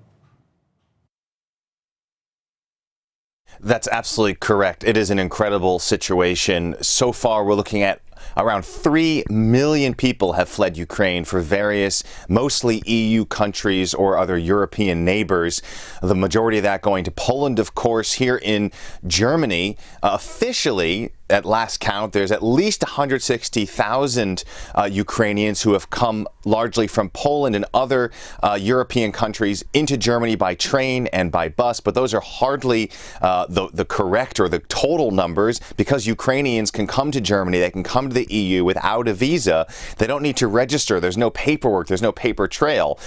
That's absolutely correct. It is an incredible situation. So far, we're looking at around 3 million people have fled Ukraine for various, mostly EU countries or other European neighbors. The majority of that going to Poland, of course. Here in Germany, officially, at last count, there's at least 160,000 Ukrainians who have come largely from Poland and other European countries into Germany by train and by bus. But those are hardly the correct or the total numbers, because Ukrainians can come to Germany, they can come to the EU without a visa. They don't need to register. There's no paperwork. There's no paper trail.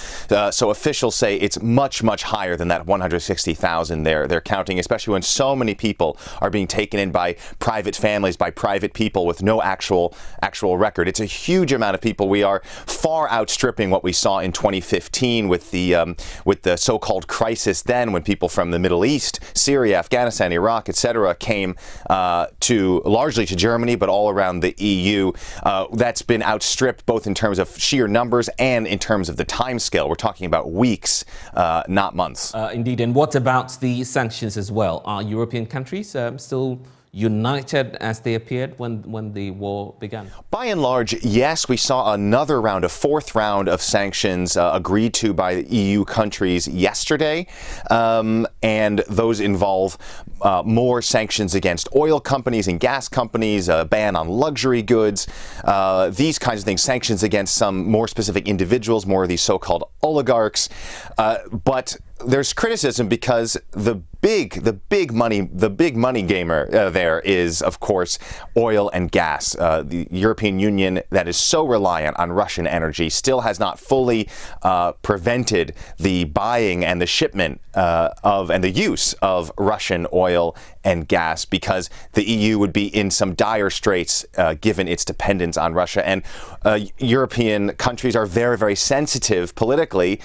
So officials say it's much, much higher than that 160,000 they're counting, especially when so many people are being taken in by private families, by private people with no actual record. It's a huge amount of people. We are far outstripping what we saw in 2015 with the so-called crisis then, when people from the Middle East, Syria, Afghanistan, Iraq, etc., came largely to Germany, but all around the EU. EU. That's been outstripped both in terms of sheer numbers and in terms of the time scale. We're talking about weeks, not months. Indeed. And what about the sanctions as well? Are European countries still united as they appeared when the war began? By and large, yes. We saw another round, a fourth round of sanctions agreed to by the EU countries yesterday. And those involve more sanctions against oil companies and gas companies, a ban on luxury goods, these kinds of things, sanctions against some more specific individuals, more of these so-called oligarchs. But there's criticism because the big money gamer there is, of course, oil and gas. The European Union, that is so reliant on Russian energy, still has not fully prevented the buying and the shipment and the use of Russian oil and gas, because the EU would be in some dire straits given its dependence on Russia. And European countries are very, very sensitive politically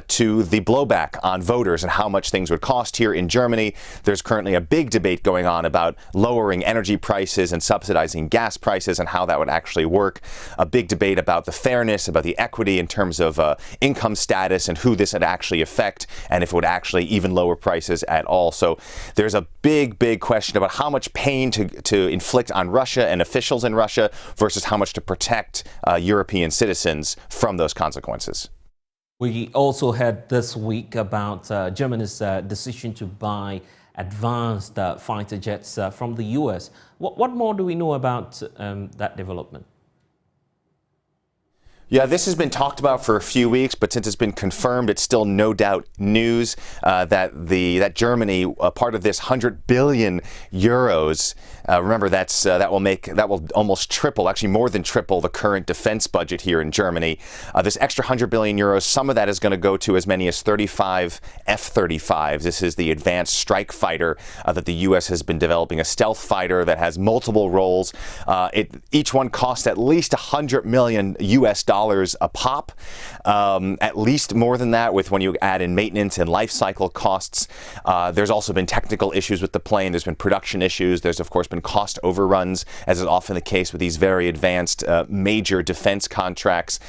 to the blowback on voters and how much things would cost. Here in Germany, there's currently a big debate going on about lowering energy prices and subsidizing gas prices and how that would actually work. A big debate about the fairness, about the equity in terms of income status and who this would actually affect, and if it would actually even lower prices at all. So there's a big question about how much pain to inflict on Russia and officials in Russia versus how much to protect European citizens from those consequences. We also heard this week about Germany's decision to buy advanced fighter jets from the US. What more do we know about that development? Yeah, this has been talked about for a few weeks, but since it's been confirmed, it's still no doubt news that Germany, part of this 100 billion euros, remember that will almost triple, actually more than triple, the current defense budget here in Germany. This extra 100 billion euros, some of that is going to go to as many as 35 F-35s. This is the advanced strike fighter that the U.S. has been developing, a stealth fighter that has multiple roles. Each one costs at least $100 million a pop, at least more than that when you add in maintenance and life cycle costs. There's also been technical issues with the plane. There's been production issues. There's, of course, been cost overruns, as is often the case with these very advanced major defense contracts.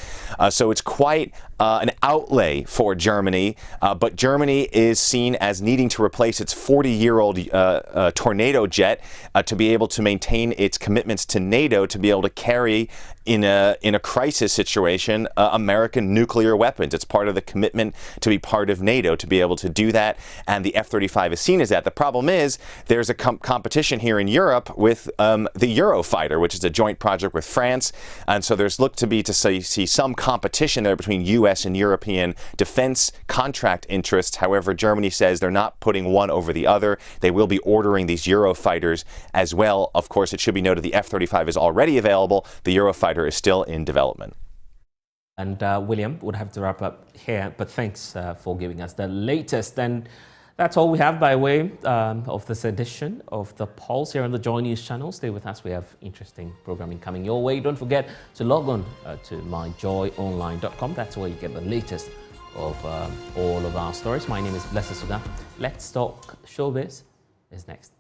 So it's quite an outlay for Germany, but Germany is seen as needing to replace its 40-year-old Tornado jet to be able to maintain its commitments to NATO, to be able to carry in a crisis situation American nuclear weapons. It's part of the commitment to be part of NATO, to be able to do that, and the F-35 is seen as that. The problem is there's a competition here in Europe with the Eurofighter, which is a joint project with France, and so there's looked to be to see some competition there between U.S. and European defense contract interests. However, Germany says they're not putting one over the other. They will be ordering these Eurofighters as well. Of course, it should be noted the F-35 is already available. The Eurofighter is still in development. And William, would have to wrap up here, but thanks for giving us the latest. And that's all we have by way of this edition of The Pulse here on the Joy News channel. Stay with us. We have interesting programming coming your way. Don't forget to log on to myjoyonline.com. That's where you get the latest of all of our stories. My name is Blessed Suga. Let's Talk Showbiz is next.